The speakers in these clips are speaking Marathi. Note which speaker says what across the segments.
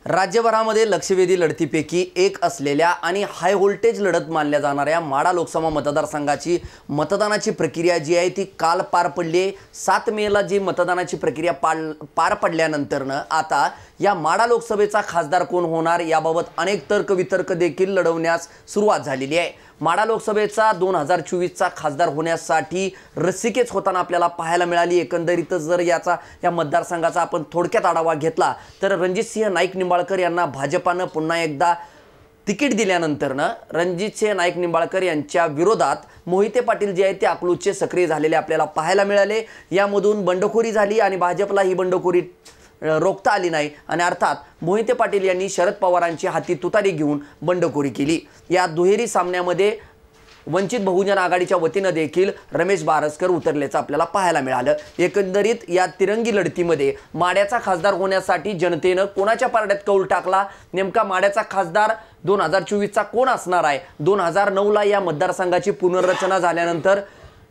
Speaker 1: राज्यभरामध्ये लक्षवेधी लढतीपैकी एक असलेल्या आणि हाय व्होल्टेज लढत मानल्या जाणाऱ्या माढा लोकसभा मतदारसंघाची मतदानाची प्रक्रिया जी आहे ती काल पार पडली। 7 मेला जी मतदानाची प्रक्रिया पार पडल्यानंतरनं आता या माढा लोकसभेचा खासदार कोण होणार याबाबत अनेक तर्कवितर्क देखील लढवण्यास सुरुवात झालेली आहे। माढा लोकसभेचा 2024चा खासदार होण्यासाठी रस्सीखेच होताना आपल्याला पाहायला मिळाली। एकंदरीत जर या मतदारसंघाचा आपण थोडक्यात आढावा घेतला तर रणजितसिंह नाईक निंबाळकर यांना भाजपानं पुन्हा एकदा तिकीट दिल्यानंतरनं रणजितसिंह नाईक निंबाळकर यांच्या विरोधात मोहिते पाटील जे आहेत ते अकलूजचे सक्रिय झालेले आपल्याला पाहायला मिळाले। यामधून बंडखोरी झाली आणि भाजपला ही बंडखोरी रोखता आली नाही आणि अर्थात मोहिते पाटील यांनी शरद पवारांची हाती तुतारी घेऊन बंडखोरी केली। या दुहेरी सामन्यामध्ये वंचित बहुजन आघाडीच्या वतीनं देखील रमेश बारसकर उतरल्याचं आपल्याला पाहायला मिळालं। एकंदरीत या तिरंगी लढतीमध्ये माढ्याचा खासदार होण्यासाठी जनतेनं कोणाच्या पारड्यात कौल टाकला, नेमका माढ्याचा खासदार 2024चा कोण असणार आहे? 2009ला या मतदारसंघाची पुनर्रचना झाल्यानंतर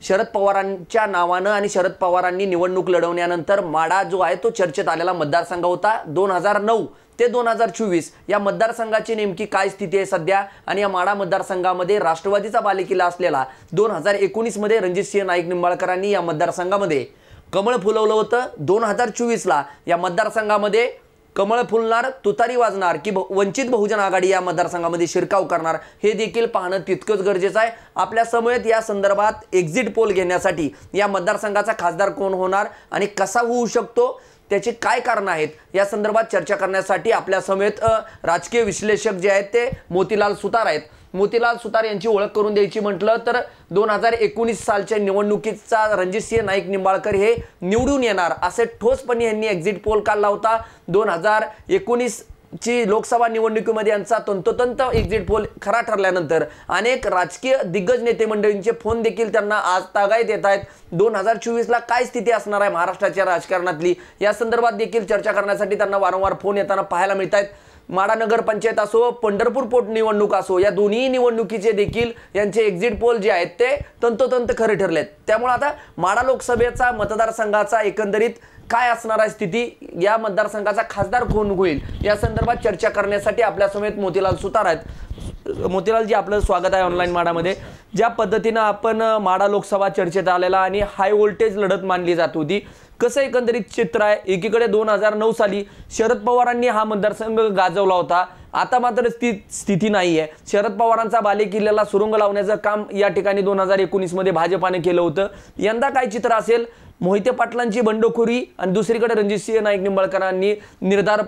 Speaker 1: शरद पवारांच्या नावानं आणि शरद पवारांनी निवडणूक लढवण्यानंतर माढा जो आहे तो चर्चेत आलेला मतदारसंघ होता। 2009 ते 2024 या मतदारसंघाची नेमकी काय स्थिती आहे सध्या आणि या माढा मतदारसंघामध्ये राष्ट्रवादीचा बालेकिल्ला असलेला 2019 मध्ये रणजितसिंह नाईक निंबाळकरांनी या मतदारसंघामध्ये कमळ फुलवलं होतं। 2024ला या मतदारसंघामध्ये कमळ फुलणार, तुतारी वाजणार की वंचित बहुजन आघाडी या मतदारसंघामध्ये शिरकाव करणार हे देखील पाहणं तितकंच गरजेचं आहे। आपल्या समवेत या संदर्भात एक्झिट पोल घेण्यासाठी या मतदारसंघाचा खासदार कोण होणार आणि कसा होऊ शकतो, त्याची काय कारण आहेत या संदर्भात चर्चा करण्यासाठी आपल्या समेत राजकीय विश्लेषक जे आहेत ते मोतीलाल सुतार आहेत। मोतीलाल सुतार यांची ओळख करून द्यायची म्हटलं तर 2019 सालच्या निवडणुकीचा रणजितसिंह नाईक निंबाळकर हे निवडून येणार असे ठोसपणे यांनी एक्झिट पोल काढला होता। 2019 ची लोकसभा निवडणुकीमध्ये यांचा तंतोतंत एक्झिट पोल खरा ठरल्यानंतर अनेक राजकीय दिग्गज नेते मंडळींचे फोन देखील त्यांना आज तागायत येत आहेत। 2024ला काय स्थिती असणार आहे महाराष्ट्राच्या राजकारणातली या संदर्भात देखील चर्चा करण्यासाठी त्यांना वारंवार फोन येताना पाहायला मिळत आहेत। माढा नगर पंचायत असो, पंढरपूर पोटनिवडणूक असो, या दोन्ही निवडणुकीचे देखील यांचे एक्झिट पोल जे आहेत ते तंतोतंत खरे ठरलेत। त्यामुळे आता माढा लोकसभेचा मतदारसंघाचा एकंदरीत काय असणार आहे स्थिती, या मतदारसंघाचा खासदार कोण होईल या संदर्भात चर्चा करण्यासाठी आपल्या समेत मोतीलाल सुतार आहेत। मोतीलालजी, आपलं स्वागत आहे ऑनलाईन माढामध्ये। ज्या पद्धतीनं आपण माढा लोकसभा चर्चेत आलेला आणि हाय व्होल्टेज लढत मानली जात होती, कसं एकंदरीत चित्र आहे? एकीकडे 2009 साली शरद पवारांनी हा मतदारसंघ गाजवला होता, आता मात्र स्थिती नाही आहे। शरद पवारांचा बालेकिल्ल्याला सुरुंग लावण्याचं काम या ठिकाणी 2019 मध्ये भाजपाने केलं होतं। यंदा काय चित्र असेल? मोहिते पाटलांची बंडखोरी आणि दुसरीकडे रणजितसिंह नाईक निंबाळकरांनी निर्धार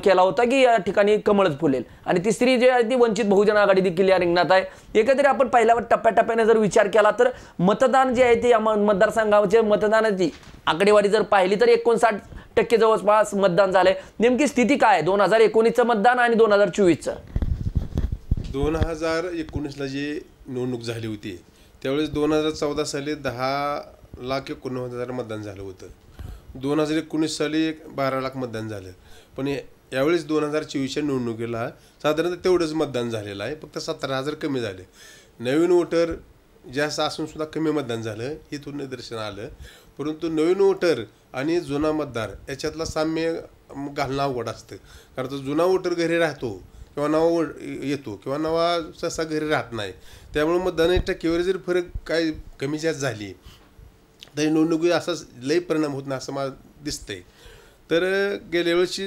Speaker 1: केला होता की या ठिकाणी कमळच फुलेल आणि तिसरी जे आहे ती वंचित बहुजन आघाडी देखील या रिंगणात आहे। एकंदरीत आपण पहिल्या टप्प्याटप्प्याने जर विचार केला तर मतदान जे आहे ते या मतदारसंघाचे मतदानाची आकडेवारी जर पाहिली तर 59% जवळपास मतदान झालंय। नेमकी स्थिती काय आहे 2019चं मतदान आणि 2024चं?
Speaker 2: 2019ला जी निवडणूक झाली होती त्यावेळेस 2014 साली 10,91,000 मतदान झालं होतं। 2019 साली 12 लाख मतदान झालं, पण यावेळेस 2024च्या निवडणुकीला साधारणतः तेवढंच मतदान झालेलं आहे, फक्त 17,000 कमी झाले। नवीन वोटर जास्त असून सुद्धा कमी मतदान झालं इथून निदर्शन आलं। परंतु नवीन वोटर आणि जुना मतदार याच्यातला साम्य घालणं अवघड असतं, कारण तो जुना वोटर घरी राहतो किंवा नवा येतो किंवा नवा सहसा घरी राहत नाही, त्यामुळे मतदानाची टक्केवारी जर फरक काय कमी जास्त झाली तर निवडणुकीत असाच लई परिणाम होत नाही असं मला दिसतंय। तर गेल्या वर्षी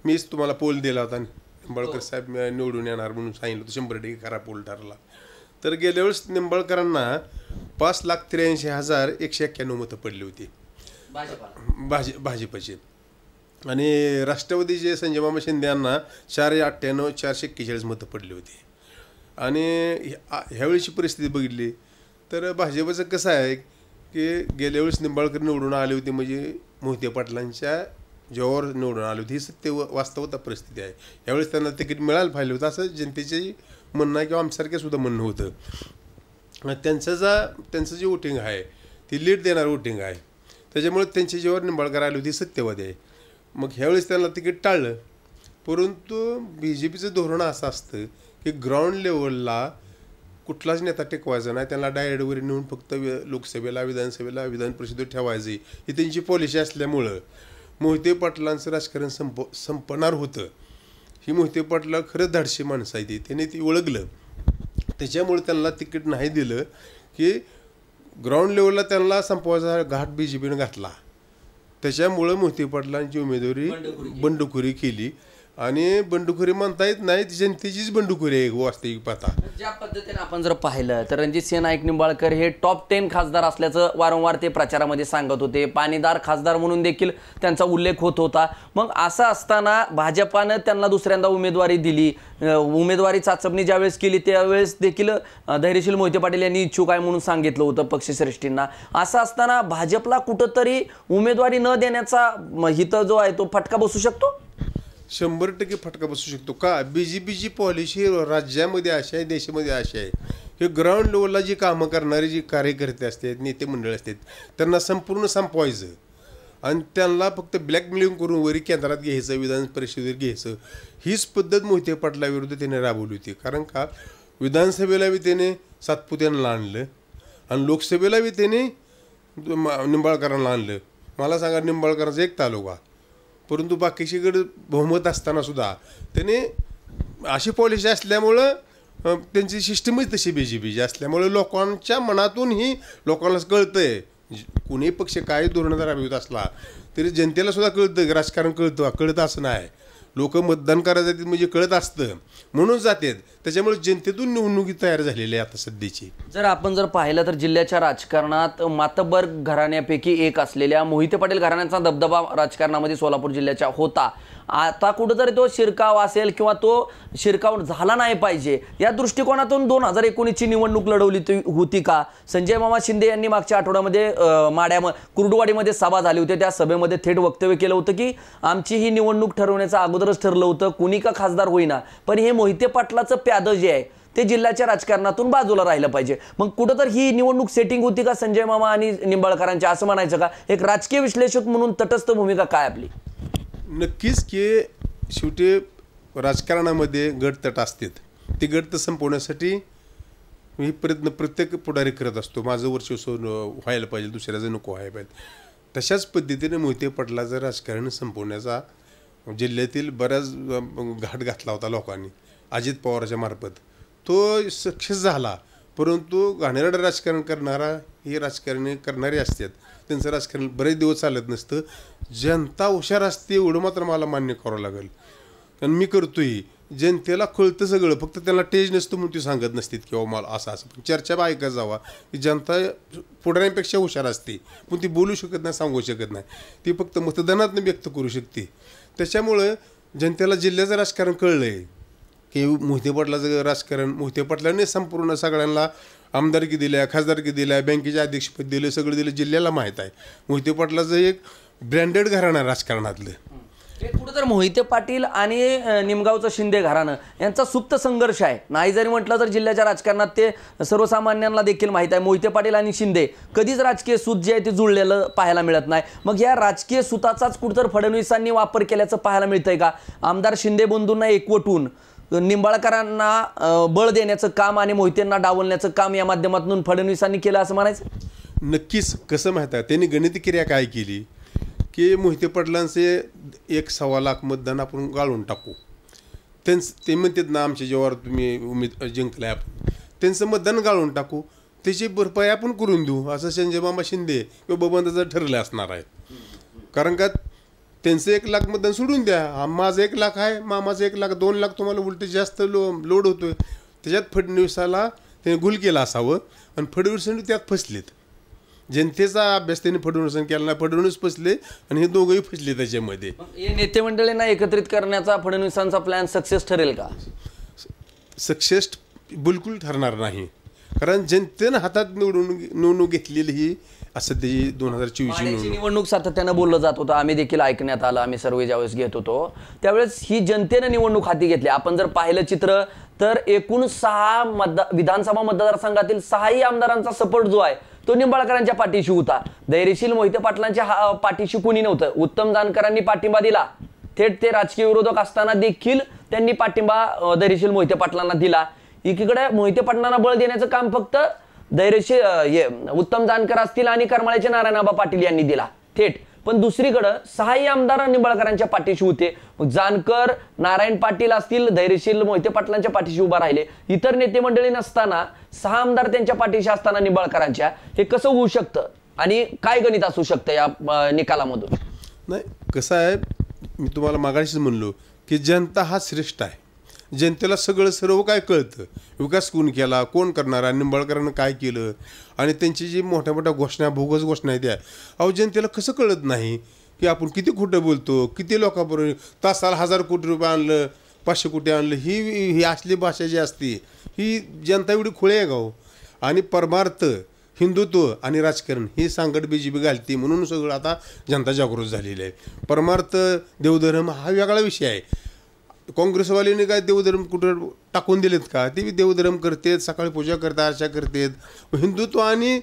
Speaker 2: मीच तुम्हाला पोल दिला होता, निंबाळकर साहेब निवडून येणार म्हणून सांगितलं होतं, 100% खरा पोल ठरला। तर गेल्या वेळेस निंबाळकरांना 5,83,191 मतं पडली होती भाजपची, आणि राष्ट्रवादीचे संजय मामा शिंदे यांना 4,98,441 मतं पडली होती। आणि ह्यावेळीची परिस्थिती बघितली तर भाजपचं कसं आहे की गेल्या वेळेस निंबाळकर निवडून आले होते म्हणजे मोहिते पाटलांच्या जोरावर निवडून आली होती, ही सत्य वास्तवता परिस्थिती आहे। यावेळेस त्यांना तिकीट मिळायला पाहिजे होतं असं जनतेचे म्हणणं आहे किंवा आमच्यासारखे सुद्धा म्हणणं होतं। त्यांचं जे वोटिंग आहे ती लीड देणारं वोटिंग आहे, त्याच्यामुळे त्यांची जेव्हा निंबाळकर आली होती सत्यवादी आहे। मग ह्यावेळेस त्यांना तिकीट टाळलं, परंतु BJPचं धोरण असं असतं की ग्राउंड लेवलला कुठलाच नेता टिकवायचा नाही, त्यांना डायरेक्टवर नेऊन फक्त लोकसभेला, विधानसभेला, विधान परिषदेत ठेवायची ही त्यांची पॉलिसी असल्यामुळं मोहिते पाटलांचं राजकारण संपणार होतं। ही मोहिते पाटला खरंच धाडशी माणसं आहे ती, त्याने ती ओळखलं. त्याच्यामुळे त्यांना तिकीट नाही दिलं की ग्राउंड लेवलला त्यांना संपवायचा घाट BJPनं घातला. त्याच्यामुळं मोहिते पाटलांची उमेदवारी बंडखोरी केली. आणि बंडखोरी म्हणता येत नाही, जनतेचीच बंडखोरी आहे वास्तविक पाहता.
Speaker 1: ज्या पद्धतीने आपण जर पाहिलं तर रणजितसिंह नाईक निंबाळकर हे टॉप 10 खासदार असल्याचं वारंवार ते प्रचारामध्ये सांगत होते. पाणीदार खासदार म्हणून देखील त्यांचा उल्लेख होत होता. मग असं असताना भाजपानं त्यांना दुसऱ्यांदा उमेदवारी दिली. उमेदवारी चाचपणी ज्यावेळेस केली त्यावेळेस देखील धैर्यशील मोहिते पाटील यांनी इच्छुक आहे म्हणून सांगितलं होतं पक्षश्रेष्ठींना. असं असताना भाजपला कुठंतरी उमेदवारी न देण्याचा हित जो आहे तो फटका बसू शकतो.
Speaker 2: 100% फटका बसू शकतो. का BJPची पॉलिसी राज्यामध्ये अशी आहे, देशामध्ये अशी आहे की ग्राउंड लेवलला जी कामं करणारे जी कार्यकर्ते असतात, नेते मंडळ असतात, त्यांना संपूर्ण संपवायचं आणि त्यांना फक्त ब्लॅकमेलिंग करून वरी केंद्रात घ्यायचं, विधान परिषदेवर घ्यायचं. हीच पद्धत मोहिते पाटलाविरुद्ध त्याने राबवली होती. कारण का विधानसभेला बी त्याने सातपुत्यांना आणलं आणि लोकसभेला बी त्याने निंबाळकरांना आणलं. मला सांगा, निंबाळकरांचा एक तालुका, परंतु बाकीच्याकडे बहुमत असताना सुद्धा त्याने अशी पॉलिसी असल्यामुळं त्यांची सिस्टमच तशी BJPची असल्यामुळं लोकांच्या मनातूनही लोकांना कळतंय. कुणी पक्ष काय धोरण राबवित असला तरी जनतेला सुद्धा कळतं की राजकारण कळतं असं नाही. लोक मतदान करायला जातात म्हणजे कळत असतं म्हणून जातात. त्याच्यामुळे जनतेतून निवडणुकी तयार झालेली आहे आता सध्याची.
Speaker 1: जर आपण जर पाहिलं तर जिल्ह्याच्या राजकारणात मातब्बर घराण्यापैकी एक असलेल्या मोहिते पाटील घराण्याचा दबदबा राजकारणामध्ये सोलापूर जिल्ह्याच्या होता. आता कुठंतरी तो शिरकाव असेल किंवा तो शिरकाव झाला नाही पाहिजे या दृष्टिकोनातून 2019ची निवडणूक लढवली होती का. संजय मामा शिंदे यांनी मागच्या आठवड्यामध्ये कुर्डुवाडीमध्ये सभा झाली होती. त्या सभेमध्ये थेट वक्तव्य केलं होतं की आमची ही निवडणूक ठरवण्याचं अगोदरच ठरलं होतं, कुणी का खासदार होईना, पण हे मोहिते पाटलाचं प्यादं जे आहे ते जिल्ह्याच्या राजकारणातून बाजूला राहिलं पाहिजे. मग कुठं तर ही निवडणूक सेटिंग होती का संजय मामा आणि निंबाळकरांच्या, असं म्हणायचं का. एक राजकीय विश्लेषक म्हणून तटस्थ भूमिका काय आपली.
Speaker 2: नक्कीच की शेवटी राजकारणामध्ये गटतट असतात. ते गट संपवण्यासाठी मी प्रयत्न प्रत्येक पुढारी करत असतो. माझं वर्चस्व व्हायला पाहिजे, दुसऱ्याचं नको व्हायला पाहिजे. तशाच पद्धतीने मोहिते पाटलाचं राजकारण संपवण्याचा जिल्ह्यातील बऱ्याच घाट घातला होता लोकांनी अजित पवारांच्या मार्फत. तो सक्सेस झाला. परंतु घाणेरडं राजकारण करणारा हे राजकारणी करणारे असतात, त्यांचं राजकारण बरेच दिवस चालत नसतं. जनता हुशार असते एवढं मात्र मला मान्य करावं लागेल. कारण मी करतोय, जनतेला कळतं सगळं, फक्त त्यांना टेज नसतं म्हणून ते सांगत नसतात किंवा मला असं असं. चर्चा ऐकत जावा की जनता पुढाऱ्यांपेक्षा हुशार असते, पण ती बोलू शकत नाही, सांगू शकत नाही. ती फक्त मतदानातून व्यक्त करू शकते. त्याच्यामुळं जनतेला जिल्ह्याचं राजकारण कळलं आहे की मोहिते पाटलाचं राजकारण, मोहिते पाटलाने संपूर्ण सगळ्यांना आमदारकी दिल्या, खासदारकी दिल्या, बँकेचे अध्यक्षपद दिलं, सगळं दिलं. जिल्ह्याला माहीत आहे मोहिते पाटलाचं एक ब्रँडेड घराणं आहे राजकारणातलं.
Speaker 1: कुठं तर मोहिते पाटील आणि निमगावचं शिंदे घराणं यांचा सुप्त संघर्ष आहे. नाही जरी म्हटलं तर जिल्ह्याच्या राजकारणात ते सर्वसामान्यांना देखील माहीत आहे. मोहिते पाटील आणि शिंदे कधीच राजकीय सूत जे आहे ते जुळलेलं पाहायला मिळत नाही. मग या राजकीय सूताचाच कुठं तर फडणवीसांनी वापर केल्याचं पाहायला मिळतंय का. आमदार शिंदे बंधूंना एकवटून निंबाळकरांना बळ देण्याचं काम आणि मोहितेंना डावलण्याचं काम या माध्यमातून फडणवीसांनी केलं असं म्हणायचं.
Speaker 2: नक्कीच. कसं माहीत आहे, त्यांनी गणितक्रिया काय केली की मोहिते पाटलांचे 1.25 लाख मतदान आपण गाळून टाकू. ते म्हणतात ना, आमच्या जेव्हा तुम्ही जिंकलाय आपण, त्यांचं मतदान गाळून टाकू, त्याची भरपाई आपण करून देऊ, असं संजय मामा शिंदे किंवा बबनदाचं ठरलं असणार आहे. कारण का त्यांचं 1 लाख मतदान सोडून द्या, माझं 1 लाख आहे, मामाचं 1 लाख, 2 लाख तुम्हाला उलट जास्त लोड होतोय. त्याच्यात फडणवीसाला त्याने गुल केला असावं आणि फडणवीसांनी त्यात फसलेत. जनतेचा अभ्यास त्यांनी फडणवीसांनी केला नाही, फडणवीस फसले आणि हे दोघंही फसले त्याच्यामध्ये.
Speaker 1: हे नेते मंडळींना एकत्रित करण्याचा फडणवीसांचा प्लॅन सक्सेस ठरेल का.
Speaker 2: सक्सेस बिलकुल ठरणार नाही. कारण जनतेनं हातात निवडणूक घेतलेली ही असं त्याची 2024
Speaker 1: निवडणूक सातत्यानं बोललं जात होतं. आम्ही देखील ऐकण्यात आलं, आम्ही सर्वे ज्यावेळेस घेत होतो त्यावेळेस ही जनतेनं निवडणूक हाती घेतली. आपण जर पाहिलं चित्र तर एकूण 6 विधानसभा मतदारसंघातील 6ही आमदारांचा सपोर्ट जो आहे तो निंबाळकरांच्या पाठीशी होता. धैर्यशील मोहिते पाटलांच्या पाठीशी कुणी नव्हतं. उत्तम जानकरांनी पाठिंबा दिला, थेट ते राजकीय विरोधक असताना देखील त्यांनी पाठिंबा धैर्यशील मोहिते पाटलांना दिला. एकीकडे मोहिते पाटलांना बळ देण्याचं काम फक्त उत्तम जानकर असतील आणि करमाळ्याचे नारायणआबा पाटील यांनी दिला थेट. पण दुसरीकडं 6 आमदार निंबाळकरांच्या पाठीशी होते. मग जानकर, नारायण पाटील असतील, धैर्यशील मोहिते पाटलांच्या पाठीशी उभा राहिले. इतर नेते मंडळी नसताना 6 आमदार त्यांच्या पाठीशी असताना निंबाळकरांच्या, हे कसं होऊ शकतं आणि काय गणित असू शकतं या निकालामधून?
Speaker 2: नाही, कसं आहे, मी तुम्हाला मागाशीच म्हणलो की जनता हा श्रेष्ठ आहे. जनतेला सगळं सर्व काय कळतं. विकास कोण केला, कोण करणारा, निंबाळकरांनं काय केलं, आणि त्यांची जी मोठ्या मोठ्या घोषणा, बोगस घोषणा आहेत, अहो जनतेला कसं कळत नाही की आपण किती खोटं बोलतो, किती लोकांबरोबर तासाला 1000 कोटी रुपये आणलं, 500 कोटी आणलं. ही असली भाषा जी असते ही जनता एवढी खुळे आहे गाव. आणि परमार्थ, हिंदुत्व आणि राजकारण ही सांगड BJP घालते, म्हणून सगळं आता जनता जागृत झालेली आहे. परमार्थ, देवधर्म हा वेगळा विषय आहे. काँग्रेसवाल्यांनी काय देवधर्म कुठं टाकून दिलेत का? ते देवधर्म करतात, सकाळी पूजा करतात, अर्चा करतात. हिंदुत्व आणि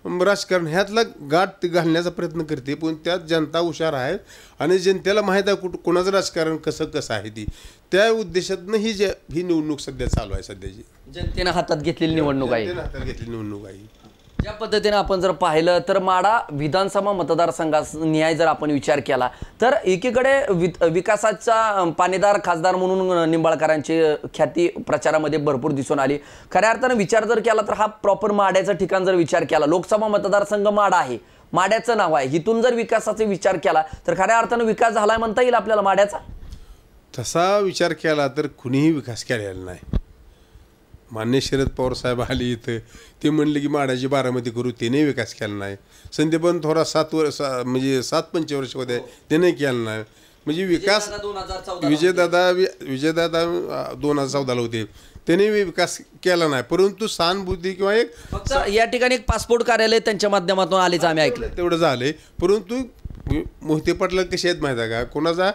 Speaker 2: राजकारण ह्यातला गाठ घालण्याचा प्रयत्न करते, पण त्यात जनता हुशार आहे आणि जनतेला माहीत आहे कोणाचं राजकारण कसं आहे. त्या उद्देशातनं ही निवडणूक सध्या चालू आहे. सध्याची
Speaker 1: जनतेनं हातात घेतलेली निवडणूक आहे.
Speaker 2: हातात घेतलेली निवडणूक आहे.
Speaker 1: ज्या पद्धतीने आपण जर पाहिलं तर माढा विधानसभा मतदारसंघात न्याय जर आपण विचार केला तर एकीकडे विकासाचा पाणीदार खासदार म्हणून निंबाळकरांची ख्याती प्रचारामध्ये भरपूर दिसून आली. खऱ्या अर्थानं विचार जर केला तर हा प्रॉपर माढ्याचं ठिकाण जर विचार केला, लोकसभा मतदारसंघ माढा आहे, माढ्याचं नाव आहे, इथून जर विकासाचा विचार केला तर खऱ्या अर्थानं विकास झालाय म्हणता येईल आपल्याला माढ्याचा?
Speaker 2: तसा विचार केला तर कुणीही विकास केलेला नाही. मान्य शरद पवार साहेब आले इथं, ते म्हणले की माढ्याची बारामती करू, त्याने विकास केला नाही. संदीपन थोडा 7 पंचवर्ष होते, त्याने केला नाही. म्हणजे विकास विजयदादा 2014ला होते, त्याने विकास केला नाही. परंतु सहानुभूती किंवा एक
Speaker 1: या ठिकाणी एक पासपोर्ट कार्यालय त्यांच्या माध्यमातून आलेच आम्ही ऐकलं,
Speaker 2: तेवढं झालंय. परंतु मोहिते पाटला कसे आहेत माहिती आहे का, कोणाचा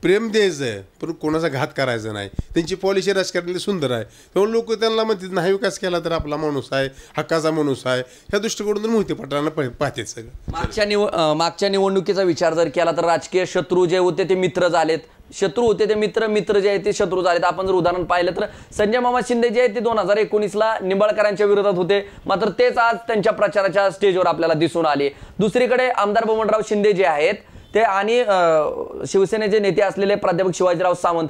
Speaker 2: प्रेम द्यायचं आहे पण कोणाचा घात करायचा नाही. त्यांची पॉलिसी राजकारणातली सुंदर आहे, त्यामुळे लोक त्यांना म्हणतात नाही विकास केला तर आपला माणूस आहे, हक्काचा माणूस आहे. ह्या दृष्टिकोनातून मोहिते पाटलांना पाहतात सगळं.
Speaker 1: मागच्या निवडणुकीचा विचार जर केला तर राजकीय शत्रू जे होते ते मित्र झालेत, शत्रू होते ते मित्र जे आहेत ते शत्रू झालेत. आपण जर उदाहरण पाहिलं तर संजय मामा शिंदे जे आहेत ते 2019ला निंबाळकरांच्या विरोधात होते, मात्र तेच आज त्यांच्या प्रचाराच्या स्टेजवर आपल्याला दिसून आले. दुसरीकडे आमदार बबनराव शिंदे जे आहेत ते आणि शिवसेनेचे नेते असलेले प्राध्यापक शिवाजीराव सावंत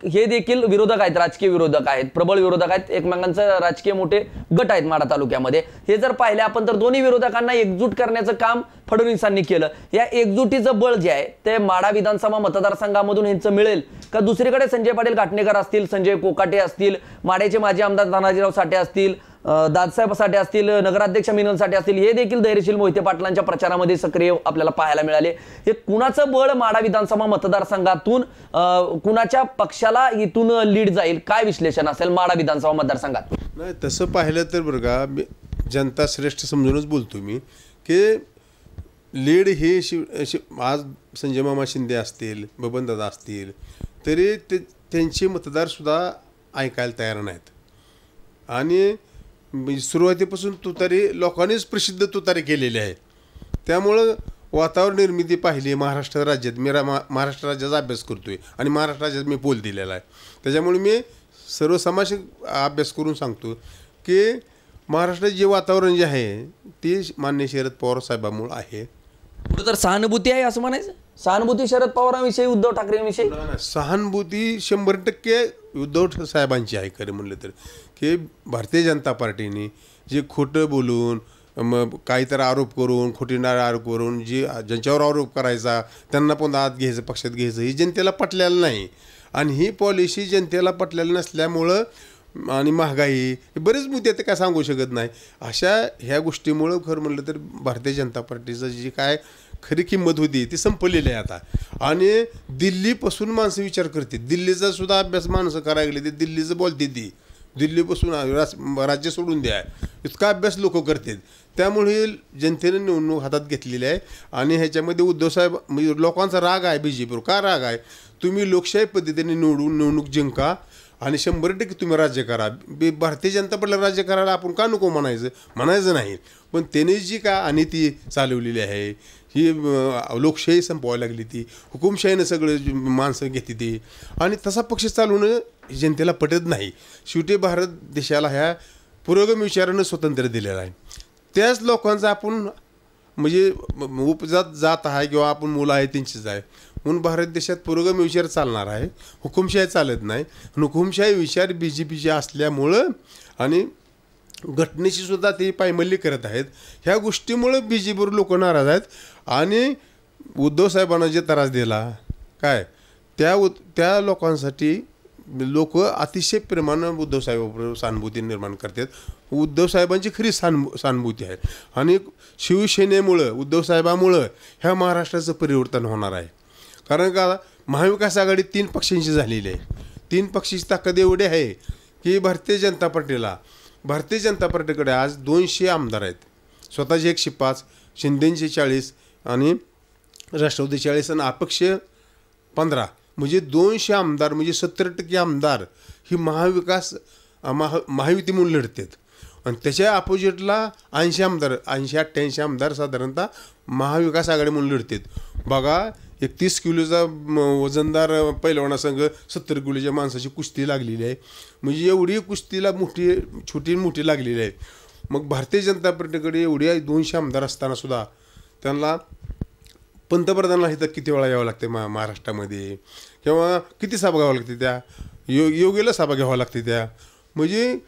Speaker 1: हे देखील विरोधक आहेत, राजकीय विरोधक आहेत, प्रबळ विरोधक आहेत. एकमेकांचं राजकीय मोठे गट आहेत माढा तालुक्यामध्ये. हे जर पाहिले आपण तर दोन्ही विरोधकांना एकजूट करण्याचं काम फडणवीसांनी केलं. या एकजुटीचं बळ जे आहे ते माढा विधानसभा मतदारसंघामधून यांचं मिळेल का? दुसरीकडे संजय पाटील घाटणेकर असतील, संजय कोकाटे असतील, माढ्याचे माजी आमदार तानाजीराव साठे असतील, दादसाहेब साठे असतील, नगराध्यक्ष मिनल साठे असतील, हे देखील धैर्यशील मोहिते पाटलांच्या प्रचारामध्ये सक्रिय आपल्याला पाहायला मिळाले. हे कुणाचं बळ माढा विधानसभा मतदारसंघातून कुणाच्या पक्षाला इथून लीड जाईल, काय विश्लेषण असेल माढा विधानसभा मतदारसंघात?
Speaker 2: नाही, तसं पाहिलं तर बरं का, जनता श्रेष्ठ समजूनच बोलतो मी की लीड हे आज संजय मामा शिंदे असतील, बबनदादा असतील, तरी त्यांचे मतदारसुद्धा ऐकायला तयार नाहीत. आणि सुरुवातीपासून तुतारी लोकांनीच प्रसिद्ध तुतारी केलेली आहे. त्यामुळं वातावरण निर्मिती पाहिली महाराष्ट्र राज्यात. मी महाराष्ट्र राज्याचा अभ्यास करतोय आणि महाराष्ट्र राज्यात मी पोल दिलेला आहे. त्याच्यामुळे मी सर्वसमावेशक अभ्यास करून सांगतो की महाराष्ट्रात जे वातावरण जे आहे ते मान्य शरद पवार साहेबांमुळे आहे.
Speaker 1: कुठं तर सहानुभूती आहे असं म्हणायचं? सहानुभूती शरद पवारांविषयी, उद्धव ठाकरेंविषयी?
Speaker 2: सहानुभूती 100% उद्धव साहेबांची आहे खरं म्हणलं तर. की भारतीय जनता पार्टीने जे खोटं बोलून काहीतरी आरोप करून, खोटीनारे आरोप करून ज्यांच्यावर आरोप करायचा त्यांना पण आत घ्यायचं, पक्षात घ्यायचं, ही जनतेला पटलेलं नाही. आणि ही पॉलिसी जनतेला पटलेली नसल्यामुळं आणि महागाई हे बरेच मुद्दे ते काय सांगू शकत नाही. अशा ह्या गोष्टीमुळं खरं म्हणलं तर भारतीय जनता पार्टीचं जी काय खरी किंमत होती ती संपलेली आहे आता. आणि दिल्लीपासून माणसं विचार करते, दिल्लीचा सुद्धा अभ्यास माणसं करायला गेले, ते दिल्लीचं बोलते, ती दिल्लीपासून राज्य सोडून द्या इतका अभ्यास लोक करतात. त्यामुळे जनतेने निवडणूक हातात घेतलेली आहे. आणि ह्याच्यामध्ये उद्धवसाहेब म्हणजे लोकांचा राग आहे BJPवर. का राग आहे? तुम्ही लोकशाही पद्धतीने निवडणूक जिंका आणि 100% तुम्ही राज्य करा. भारतीय जनता पार्टीला राज्य करायला आपण का नको म्हणायचं नाही. पण त्याने जी का अनिती चालवलेली आहे, ही लोकशाही संपवायला लागली, ती हुकुमशाहीनं सगळं माणसं घेते ती. आणि तसा पक्ष चालवणं जनतेला पटत नाही. शेवटी भारत देशाला ह्या पुरोगामी विचारानं स्वातंत्र्य दिलेलं आहे. त्याच लोकांचा आपण म्हणजे उपजात जात आहे किंवा आपण मुलं आहे त्यांचीच आहे म्हणून भारत देशात पुरोगामी विचार चालणार आहे, हुकुमशाही चालत नाही. हुकुमशाही विचार BJPचे असल्यामुळं आणि घटनेची सुद्धा ते पायमल्ली करत आहेत. ह्या गोष्टीमुळं BJPवर लोक नाराज आहेत. आणि उद्धव साहेबांना जे त्रास दिला काय त्या लोकांसाठी लोक अतिशय प्रेमानं उद्धव साहेबांबरोबर सहानुभूती निर्माण करतात. उद्धव साहेबांची खरी सहानुभूती आहे. आणि शिवसेनेमुळं उद्धव साहेबामुळं ह्या महाराष्ट्राचं परिवर्तन होणार आहे. कारण का महाविकास आघाडी 3 पक्षांची झालेली आहे. 3 पक्षाची ताकद एवढी आहे की भारतीय जनता पार्टीकडे आज 200 आमदार आहेत. स्वतःचे 105, शिंदेचे 40 आणि राष्ट्रवादी 40 आणि अपक्ष 15 म्हणजे 200 आमदार म्हणजे 70% आमदार ही महायुती म्हणून लढतात. आणि त्याच्या अपोजिटला 80 आमदार 80-88 आमदार साधारणतः महाविकास आघाडी म्हणून लढतात. बघा 31 किलोचा वजनदार पैलवानासंघ 70 किलोच्या माणसाची कुस्ती लागलेली आहे. म्हणजे एवढी कुस्तीला मोठी लागलेली आहे. मग भारतीय जनता पार्टीकडे एवढे 200 आमदार असताना सुद्धा त्यांना पंतप्रधानाला इथं किती वेळा यावं लागते महाराष्ट्रामध्ये किंवा किती सभा घ्यावं लागते त्या योगीला सभा घ्यावं लागते त्या म्हणजे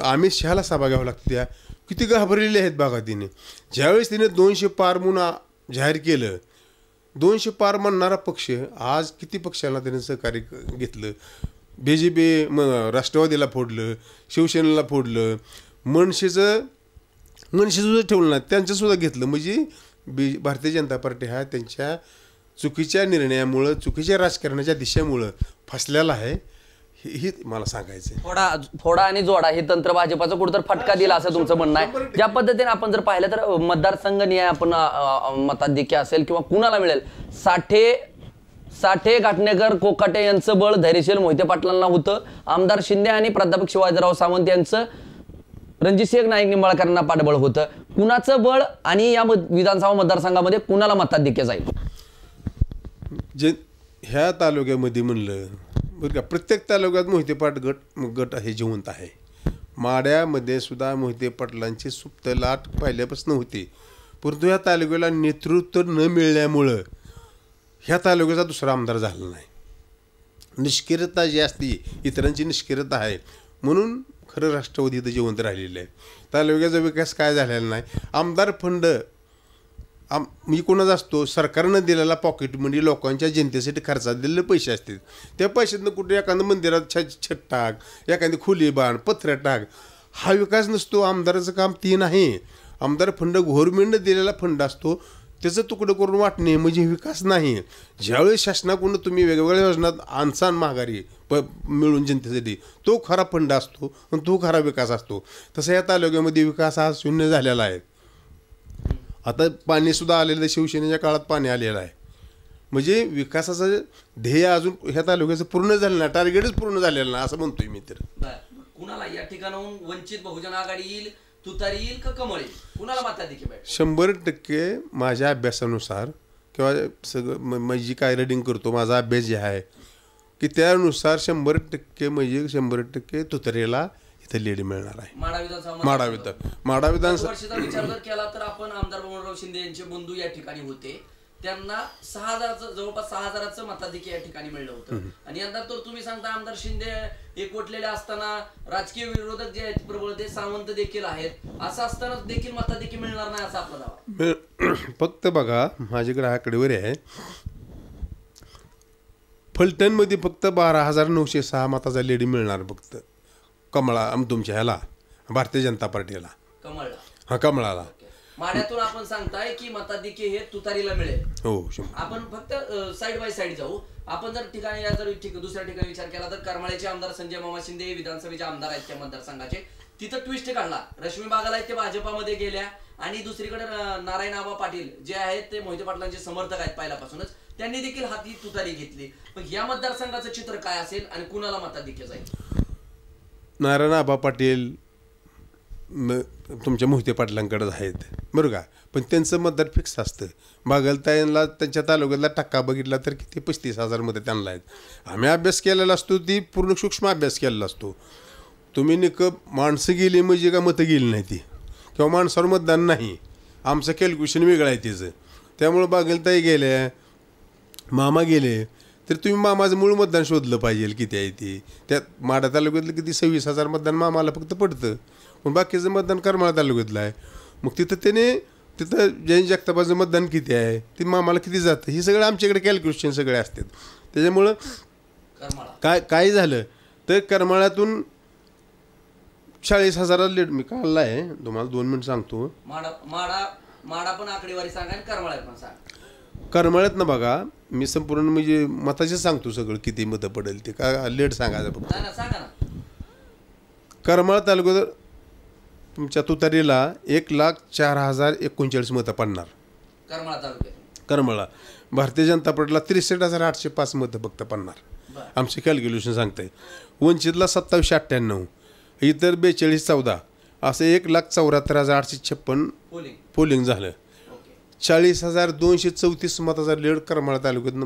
Speaker 2: अमित शहाला सभा घ्यावं लागते त्या किती घाबरलेले आहेत बघा तिने. ज्यावेळेस तिने 200 पार म्हणून जाहीर केलं 200 पार म्हणणारा पक्ष आज किती पक्षाला त्याने सहकार्य घेतलं. BJP राष्ट्रवादीला फोडलं, शिवसेनेला फोडलं, मनसेचं सुद्धा ठेवलं नाही त्यांचंसुद्धा घेतलं. म्हणजे भारतीय जनता पार्टी हा त्यांच्या चुकीच्या निर्णयामुळं चुकीच्या राजकारणाच्या दिशेमुळं फसलेला आहे. ही मला सांगायचं.
Speaker 1: फोडा आणि जोडा हे तंत्र भाजपाचं कुठं तर फटका दिला असं तुमचं म्हणणं आहे. ज्या पद्धतीने आपण जर पाहिलं तर मतदारसंघ निहाय आपण मताधिक्य असेल किंवा कुणाला मिळेल साठे घाटणेकर कोकाटे यांचं बळ धैर्यशील मोहिते पाटलांना होतं. आमदार शिंदे आणि प्राध्यापक शिवाजीराव सावंत यांचं रणजितसिंह नाईक निंबाळकरांना पाठबळ होतं. कुणाचं बळ आणि या विधानसभा मतदारसंघामध्ये कुणाला मताधिक्य जाईल?
Speaker 2: जे ह्या तालुक्यामध्ये म्हणलं बरं का प्रत्येक तालुक्यात मोहिते पाट गट हे जिवंत आहे. माड्यामध्ये सुद्धा मोहिते पाटलांची सुप्त लाट पहिल्यापासून होती. परंतु ह्या तालुक्याला नेतृत्व न मिळाल्यामुळं ह्या तालुक्याचा दुसरा आमदार झाला नाही. निष्क्रियता जी असते इतरांची निष्क्रियता आहे म्हणून खरं राष्ट्रवादी इथं जिवंत राहिलेलं आहे. तालुक्याचा विकास काय झालेला नाही. आमदार फंड मी कोणाचा असतो सरकारनं दिलेला पॉकेट म्हणजे लोकांच्या जनतेसाठी खर्चात दिलेले पैसे असतील. त्या पैशातनं कुठे एखादं मंदिरात छत टाक, एखादी खुली बांध, पत्र्या टाक, हा विकास नसतो. आमदाराचं काम ते नाही. आमदार फंड गव्हर्नमेंटनं दिलेला फंड असतो त्याचं तुकडं करून वाटणे म्हणजे विकास नाही. ज्यावेळेस शासनाकडून तुम्ही वेगवेगळ्या योजनात आणसान माघारी मिळून जनतेसाठी तो खरा फंड असतो आणि तो खरा विकास असतो. तसं या तालुक्यामध्ये विकास हा शून्य झालेला आहे. आता पाणीसुद्धा आलेलं आहे. शिवसेनेच्या काळात पाणी आलेलं आहे. म्हणजे विकासाचं ध्येय अजून ह्या तालुक्याचं पूर्ण झालं नाही. टार्गेटच पूर्ण झालेलं नाही असं म्हणतोय मी. तर
Speaker 1: कुणाला या ठिकाणाहून वंचित बहुजन आघाडी येईल, तुतारी येईल का कमळ येईल, कुणाला मताधिक्य भेटेल?
Speaker 2: 100% माझ्या अभ्यासानुसार किंवा सगळं माझी काय रीडिंग करतो माझा अभ्यास जे आहे की त्यानुसार 100% म्हणजे 100% तुतारीला इथं लीड मिळणार आहे. माडा विधानसभा
Speaker 1: विचार जर केला तर आपण आमदार बबनराव शिंदे यांचे बंधू या ठिकाणी होते. त्यांना 6,000 जवळपास 6,000 मताधिक्य या ठिकाणी मिळलं होतं. आणि यंदा तर तुम्ही सांगता आमदार शिंदे एकवटलेले असताना राजकीय विरोधक जे आहेत प्रबळ ते सावंत देखील आहेत. असं असताना देखील मताधिक्य मिळणार नाही असा आपला दावा.
Speaker 2: फक्त बघा माझ्याकडे आकडेवारी आहे. फलटणमध्ये फक्त 12,906 मताचा लीड मिळणार फक्त तुमच्या ह्याला भारतीय जनता पार्टीला कमळाला.
Speaker 1: माड्यातून आपण सांगताय की मताधिक्य हे तुतारीला मिळेल.
Speaker 2: हो.
Speaker 1: आपण फक्त साइड बाय साइड जाऊ. आपण जर ठिकाणी दुसऱ्या ठिकाणी विचार केला तर करमाळ्याचे आमदार संजय मामा शिंदे विधानसभेचे आमदार आहेत त्या मतदारसंघाचे. तिथं ट्विस्ट काढला. रश्मी बागल ते भाजपामध्ये गेल्या आणि दुसरीकडे नारायण आबा पाटील जे आहेत ते मोहिते पाटलांचे समर्थक आहेत पहिल्यापासूनच. त्यांनी देखील हाती तुतारी घेतली. पण या मतदारसंघाचं चित्र काय असेल आणि कुणाला मताधिक्य जाईल?
Speaker 2: नारायण आबा पाटील तुमच्या मोहिते पाटलांकडे आहेत बरं का. पण त्यांचं मतदार फिक्स असतं. बागलताईंना त्यांच्या तालुक्यातला टक्का बघितला तर किती 35,000 मध्ये त्यांना आहेत. आम्ही अभ्यास केलेला असतो ती पूर्ण सूक्ष्म अभ्यास केलेला असतो. तुम्ही माणसं गेली म्हणजे का मतं गेली नाही ती किंवा माणसावर मतदान नाही आमचं कॅल्क्युलेशन वेगळं आहे त्याचं. त्यामुळं बागेलताई गेल्या, मामा गेले, तर तुम्ही मामाचं मूळ मतदान शोधलं पाहिजे किती आहे ते. त्यात माढा तालुक्यातलं किती 26,000 मतदान मामाला फक्त पडतं, पण बाकीचं मतदान करमाळा तालुक्यातलं आहे. मग तिथं जैन जगतापाचं मतदान किती आहे, ते मामाला किती जातं, हे सगळं आमच्याकडे कॅल्क्युलेशन सगळे असतात. त्याच्यामुळं काय झालं तर करमाळ्यातून 40,000 लीड मी काढला आहे. तुम्हाला 2 मिनिट सांगतो.
Speaker 1: माडा पण आकडेवारी सांगा आणि करमाळ्यात पण सांगा.
Speaker 2: करमाळ्यात ना बघा, मी संपूर्ण म्हणजे मताचे सांगतो सगळं किती मतं पडेल ते, का लेट सांगायचं फक्त.
Speaker 1: सांगा ना.
Speaker 2: करमाळा तालुक्यात तुमच्या तुतारीला 1,04,039 मतं पडणार.
Speaker 1: करमाळा तालुक्यात
Speaker 2: करमाळा भारतीय जनता पार्टीला 63,805 मतं फक्त पडणार. आमचे कॅल्क्युलेशन सांगताय. वंचितला 2798, इतर 4214, असं 1,74,856 पोलिंग झालं. 40,234 मताचा लीड करमाळा तालुक्यात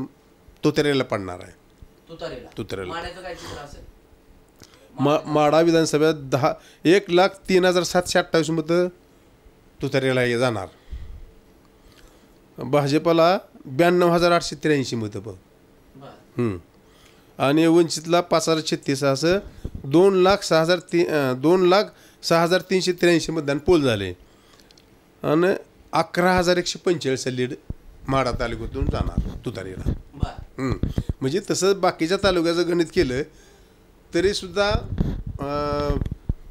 Speaker 2: तुतारीला पडणार आहे. तुतारीला माढा विधानसभेत 1,03,728 मतं तुतारीला जाणार. भाजपला 92,883 मतं बघ. आणि वंचितला 5,036, असं 2,06,383 मतदान पोल झाले. आणि 11,145 लीड माढा तालुक्यातून जाणार तुतारीला. म्हणजे तसं बाकीच्या तालुक्याचं गणित केलं तरी सुद्धा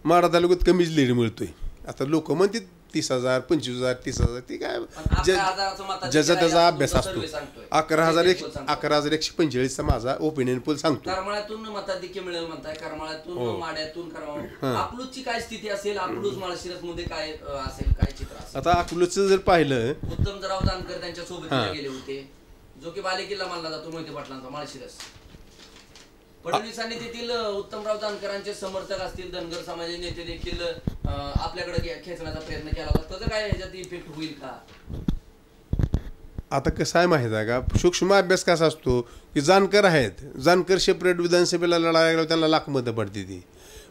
Speaker 2: माढा तालुक्यात कमीच लीड मिळतोय. आता लोक म्हणतात 30,000, 25,000, 30,000, ते काय ज्याचा त्याचा अभ्यास असतो. 11,145चा माझा ओपिनियन पोल सांगतो.
Speaker 1: करमाळ्यातून मताधिक्य मिळेल म्हणताय, करमाळ्यातून माड्यातून अकलूजची काय स्थिती असेल, अकलूज माळशिरस मध्ये काय असेल, काय चित्र असेल?
Speaker 2: आता अकलूजचं जर पाहिलं,
Speaker 1: उत्तमराव जानकर त्यांच्या सोबत गेले होते, जो की बालेकिल्ला मानला जातो मोहिते पाटलांचा माळशिरस. फडणवीसांनी तेथील उत्तमराव जानकरांचे समर्थक असतील, धनगर समाजाचे नेते देखील आपल्याकडे खेचण्याचा प्रयत्न केला होता. त्याचा काय ह्याच्यात इफेक्ट होईल का?
Speaker 2: आता कसं आहे माहिती आहे का, सूक्ष्म अभ्यास कसा असतो की जानकर आहेत, जानकर सेपरेट विधानसभेला लढायला गेल्यावर त्यांना लाख मतं पडते ती,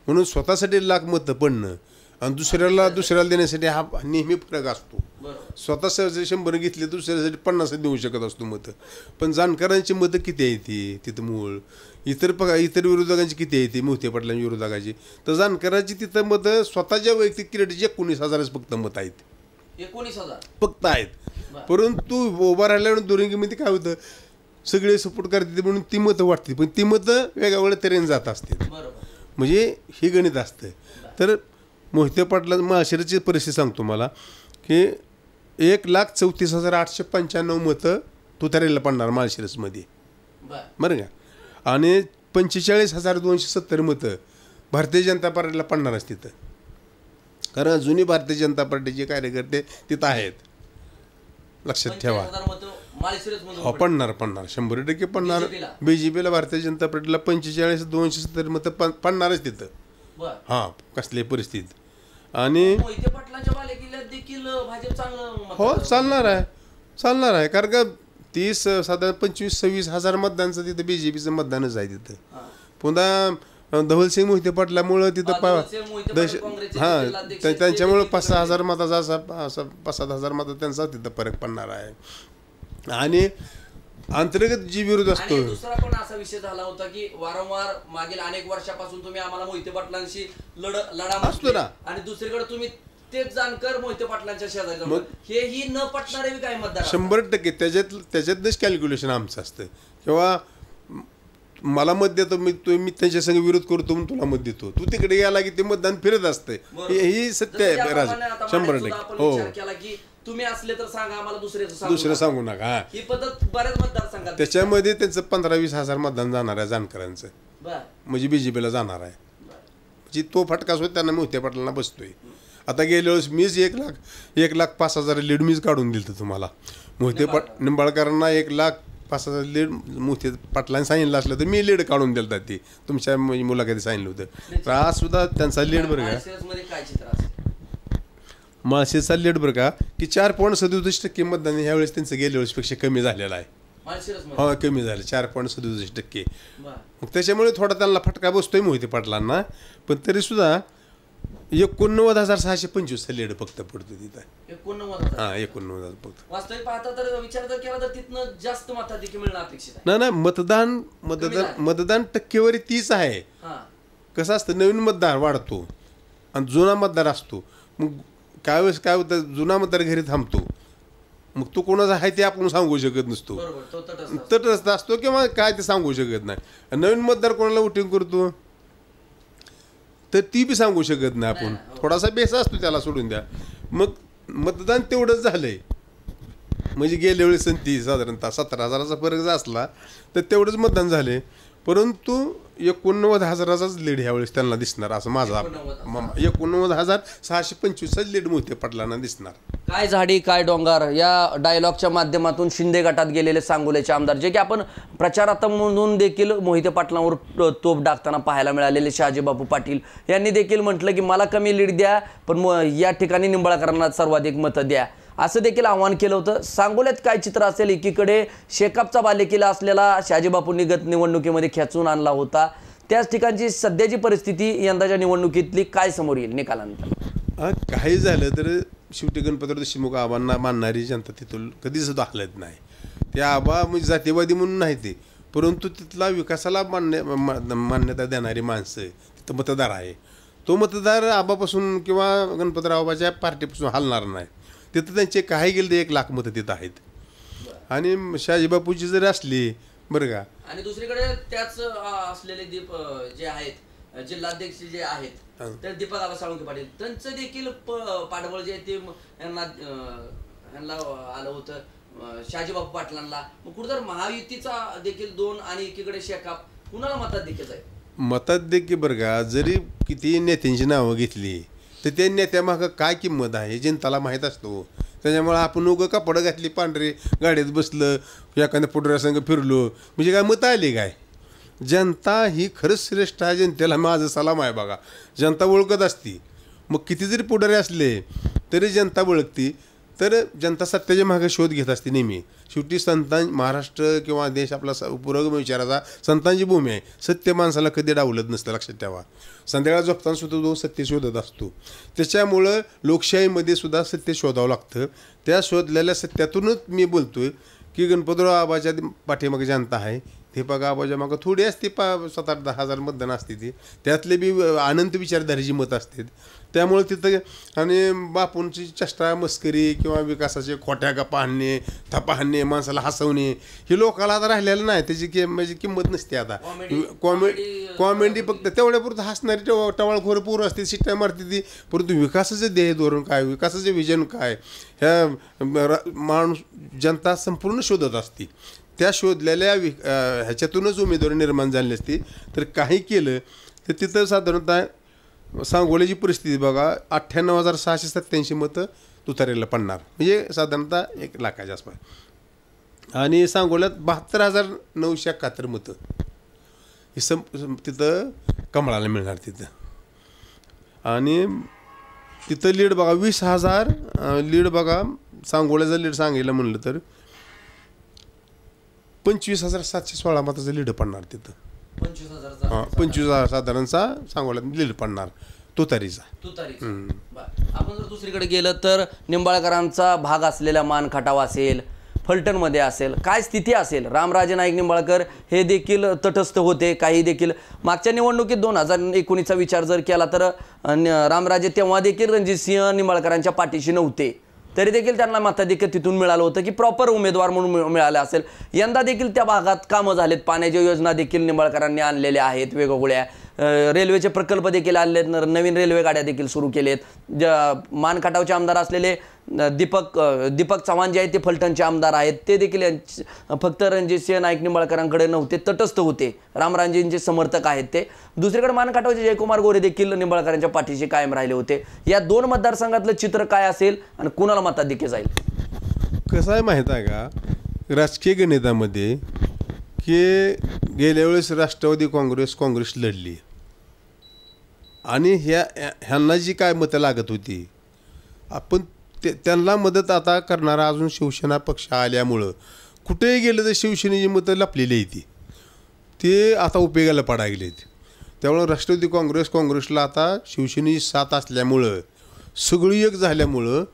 Speaker 2: म्हणून स्वतःसाठी लाख मतं पडणं आणि दुसऱ्याला देण्यासाठी हा नेहमी फरक असतो. स्वतः 100 घेतले, दुसऱ्यासाठी 50 देऊ शकत असतो मतं. पण जानकरांची मतं किती आहे ती तिथं मूळ, इतर विरोधकांची किती आहे ती, मोहिते पाटलांच्या विरोधकाची, तर जानकरांची तिथं मतं स्वतःच्या वैयक्तिक क्रेडिटची 19,000 फक्त मतं आहेत.
Speaker 1: 19,000
Speaker 2: फक्त आहेत. परंतु उभा राहिल्यावर दुरंगीमध्ये काय होतं, सगळे सपोर्ट करते म्हणून ती मतं वाटते, पण ती मतं वेगवेगळ्या तऱ्हेने जात असते. म्हणजे हे गणित असतं. तर मोहिते पाटला माळशिरसची परिस्थिती सांगतो मला की 1,34,895 मतं तुतारीला पडणार माळशिरसमध्ये, बरं का. आणि 45,270 मतं भारतीय जनता पार्टीला पडणारच तिथं, कारण जुनी भारतीय जनता पार्टीचे कार्यकर्ते तिथं आहेत, लक्षात ठेवा. पडणार 100% पडणार. BJPला भारतीय जनता पार्टीला 45,270 मतं पडणारच तिथं. हां, कसली परिस्थिती. आणि हो चालणार आहे कारण का 30 साधारण 25-26 हजार मतदानचं तिथं BJPचं मतदानच आहे तिथं. पुन्हा धवलसिंग मोहिते पाटलामुळं तिथं त्यांच्यामुळं 5-6 हजार मताचा असा 5-7 हजार मतं त्यांचा तिथं फरक पडणार आहे. आणि अंतर्गत जी विरोध असतो.
Speaker 1: दुसरा पण असा विषय झाला होता की वारंवार मागील अनेक वर्षापासून तुम्ही आम्हाला मोहिते पाटलांशी लढा असतो ना, आणि दुसरीकडे तुम्ही तेच जानकर मोहिते पाटलांच्या शेजारी, हेही न पटणारे काय मतदार
Speaker 2: 100% त्याच्यातच कॅल्क्युलेशन आमचं असतं. किंवा मला मत देतो मी त्यांच्या संग विरोध करतो म्हणून तुला मत देतो, तू तिकडे गेला की ते मतदान फिरत असते. ही सत्य आहे राज, 100%. हो,
Speaker 1: तुम्ही असले तर सांगा, आम्हाला
Speaker 2: दुसरं सांगू नका.
Speaker 1: ही पद्धत बऱ्याच मतदारसंघात.
Speaker 2: त्याच्यामध्ये त्यांचं 15-20 हजार मतदान जाणार आहे जानकरांचं, म्हणजे BJPला जाणार आहे. म्हणजे तो फटका सुद्धा त्यांना मोहिते पाटलांना बसतोय. आता गेल्या वेळेस मीच 1,05,000 लीड मीच काढून दिलं तुम्हाला. मोहिते निंबाळकरांना 1,05,000 लीड मोहिते पाटलांनी सांगितलं असलं तर मी लीड काढून दिलं ती तुमच्या मुलाखतीत सांगितलं होतं. तर आज सुद्धा त्यांचा लीड बरं का, माळशिरसचा लीड बरं का की 4.37% मतदान ह्यावेळेस त्यांचं गेल्या वेळेसपेक्षा कमी झालेलं आहे. हो, कमी झालं 4.37%. मग त्याच्यामुळे थोडा त्यांना फटका बसतोय मोहिते पाटलांना. पण तरी सुद्धा 89,625 लीड फक्त पडतो तिथं.
Speaker 1: 89,000.
Speaker 2: हां 89,000 फक्त.
Speaker 1: वास्तविक पाहता तर विचार जर केला तर तिथनं जास्त मताधिक्य मिळणं अपेक्षित आहे.
Speaker 2: नाही मतदान टक्केवारी तीच आहे.
Speaker 1: हां
Speaker 2: कसं असतं नवीन मतदार वाढतो आणि जुना मतदार असतो. मग काय वेळेस काय होतं जुना मतदार घरी थांबतो. मग तो कोणाचा आहे ते आपण सांगू शकत नसतो.
Speaker 1: बरोबर, तो तटस्थ असतो.
Speaker 2: तटस्थ असतो किंवा काय ते सांगू शकत नाही. आणि नवीन मतदार कोणाला वोटिंग करतो तर ती बी सांगू शकत नाही आपण. थोडासा बेस असतो त्याला सोडून द्या. मग मतदान तेवढंच झालंय म्हणजे गेल्या वेळेस ती साधारणतः 17,000चा फरक जर असला तर तेवढंच मतदान झाले. परंतु 89,000चाच लीड ह्यावेळेस त्यांना दिसणार असं माझा 89,625चा लीड मोहिते पाटलांना दिसणार.
Speaker 1: काय झाडी काय डोंगर या डायलॉगच्या माध्यमातून शिंदे गटात गेलेले सांगोल्याचे आमदार जे की आपण प्रचारातून देखील मोहिते पाटलांवर तोप टाकताना पाहायला मिळालेले शहाजीबापू पाटील यांनी देखील म्हटलं की मला कमी लीड द्या पण या ठिकाणी निंबाळकरांना सर्वाधिक मतं द्या असं देखील आवाहन केलं होतं. सांगोल्यात काय चित्र असेल एकीकडे शेकापचा बालेकिल्ला असलेला शहाजीबापूंनी गत निवडणुकीमध्ये खेचून आणला होता त्याच ठिकाणची सध्याची परिस्थिती यंदाच्या निवडणुकीतली काय समोर येईल निकालानंतर.
Speaker 2: काही झालं तर शेवटी गणपतराव देशमुख आबांना मानणारी जनता तिथून कधीच सुद्धा हलत नाही. ते आबा म्हणजे जातीवादी म्हणून नाही ते परंतु तिथला विकासाला मान्यता देणारी माणसं तिथं मतदार आहे. तो मतदार आबापासून किंवा गणपतराव आबाच्या पार्टीपासून हलणार नाही. तिथं त्यांचे काही गेले तर 1 लाख मतं तिथं आहेत. आणि शहाजीबापूची जर असली बरं का
Speaker 1: आणि दुसरीकडे त्याच असलेले दीप जे आहेत जिल्हाध्यक्ष जे आहेत तर दीपक आबा साळुंखे पाटील त्यांचं देखील पाठबळ जे ते यांना आलं होतं शहाजीबापू पाटलांना. मग कुठं तर महायुतीचा देखील 2 आणि एकीकडे शेकाप कुणाला मताधिक्य जाईल.
Speaker 2: मताधिक्य बरं का जरी किती नेत्यांची नावं घेतली तर त्या नेत्यामागं काय किंमत आहे जनताला माहीत असतो. त्याच्यामुळं आपण उगं कापडं घातली पांढरी गाडीत बसलं एखाद्या पुढऱ्यासंग फिरलो म्हणजे काय मतं आली काय. जनता ही खरंच श्रेष्ठ आहे. जनतेला माझं सलाम आहे बघा. जनता ओळखत असती. मग किती जरी पुढारी असले तरी जनता ओळखती. तर जनता सत्याच्या मागे शोध घेत असते नेहमी. शेवटी महाराष्ट्र किंवा देश आपला पुरोगम विचाराचा संतांची भूमी आहे. सत्य माणसाला कधी डावलत नसतं लक्षात ठेवा. संध्याकाळ झोपताना सुद्धा तो सत्य शोधत असतो. त्याच्यामुळं लोकशाहीमध्ये सुद्धा सत्य शोधावं लागतं. त्या शोधलेल्या सत्यातूनच मी बोलतोय की गणपतराव आबाच्या पाठीमागे जनता आहे. ते बघा आबाच्या मागं थोडी असते 7-8-10 हजार मतदान असते ती त्यातले बी अनंत विचारधारेची मतं असतात. त्यामुळे तिथं आणि बापूंची चेष्टा मस्करी किंवा विकासाचे खोट्या गप्पा आणणे थप्पा आणणे माणसाला हसवणे हे लोकाला आता राहिलेलं नाही. त्याची म्हणजे किंमत नसते आता. कॉमेडी फक्त तेवढ्यापुरतं हसणारी टवाळखोर पोरं असते शिट्ट्या मारते ती. परंतु विकासाचं ध्येय धोरण काय विकासाचे विजन काय ह्या माणूस जनता संपूर्ण शोधत असते. त्या शोधलेल्या ह्याच्यातूनच उमेदवारी निर्माण झाली असती. तर काही केलं तर तिथं साधारणतः सांगोल्याची परिस्थिती बघा 98,687 मतं तुतारीला पडणार म्हणजे साधारणतः 1 लाखाच्या आसपास. आणि सांगोल्यात 72,971 मतं ही तिथं कमळाला मिळणार तिथं. आणि तिथं लीड बघा 20,000 लीड बघा. सांगोल्याचं लीड सांगायला म्हणलं तर 25,716 मताचं लीड पडणार तिथं. 25,000 साधारणचा सांगोल्यात लीड पडणार तुतारीचा.
Speaker 1: आपण जर दुसरीकडे गेलं तर निंबाळकरांचा भाग असलेला मान खटाव असेल फलटणमध्ये असेल काय स्थिती असेल. रामराजे नाईक निंबाळकर हे देखील तटस्थ होते. काही देखील मागच्या निवडणुकीत 2019चा विचार जर केला तर रामराजे तेव्हा देखील रणजितसिंह निंबाळकरांच्या पाठीशी नव्हते तरी देखील त्यांना मताधिक्य तिथून मिळालं होतं की प्रॉपर उमेदवार म्हणून मिळाले असेल. यंदा देखील त्या भागात कामं झालेत. पाण्याच्या योजना देखील निंबाळकरांनी आणलेल्या आहेत वेगवेगळ्या. रेल्वेचे प्रकल्प देखील आणलेत. नवीन रेल्वे गाड्या देखील सुरू केलेत. मानखटावचे आमदार असलेले दीपक चव्हाण जे आहेत ते फलटणचे आमदार आहेत. ते देखील फक्त रणजितसिंह नाईक निंबाळकरांकडे नव्हते तटस्थ होते. रामराजेंचे समर्थक आहेत ते. दुसरीकडे मानखटावचे जयकुमार गोरे देखील निंबाळकरांच्या पाठीशी कायम राहिले होते. या 2 मतदारसंघातलं चित्र काय असेल आणि कुणाला मताधिक्य जाईल.
Speaker 2: कसं आहे माहीत आहे का राजकीय गणितामध्ये की गेल्या वेळेस राष्ट्रवादी काँग्रेस लढली आणि ह्यांना जी काय मतं लागत होती आपण त्यांना मदत आता करणारा अजून शिवसेना पक्ष आल्यामुळं कुठेही गेलं तर शिवसेनेची मतं लपलेली आहे ती आता उपयोगाला पडायला गेली. त्यामुळं राष्ट्रवादी काँग्रेसला आता शिवसेनेची साथ असल्यामुळं सगळी एक झाल्यामुळं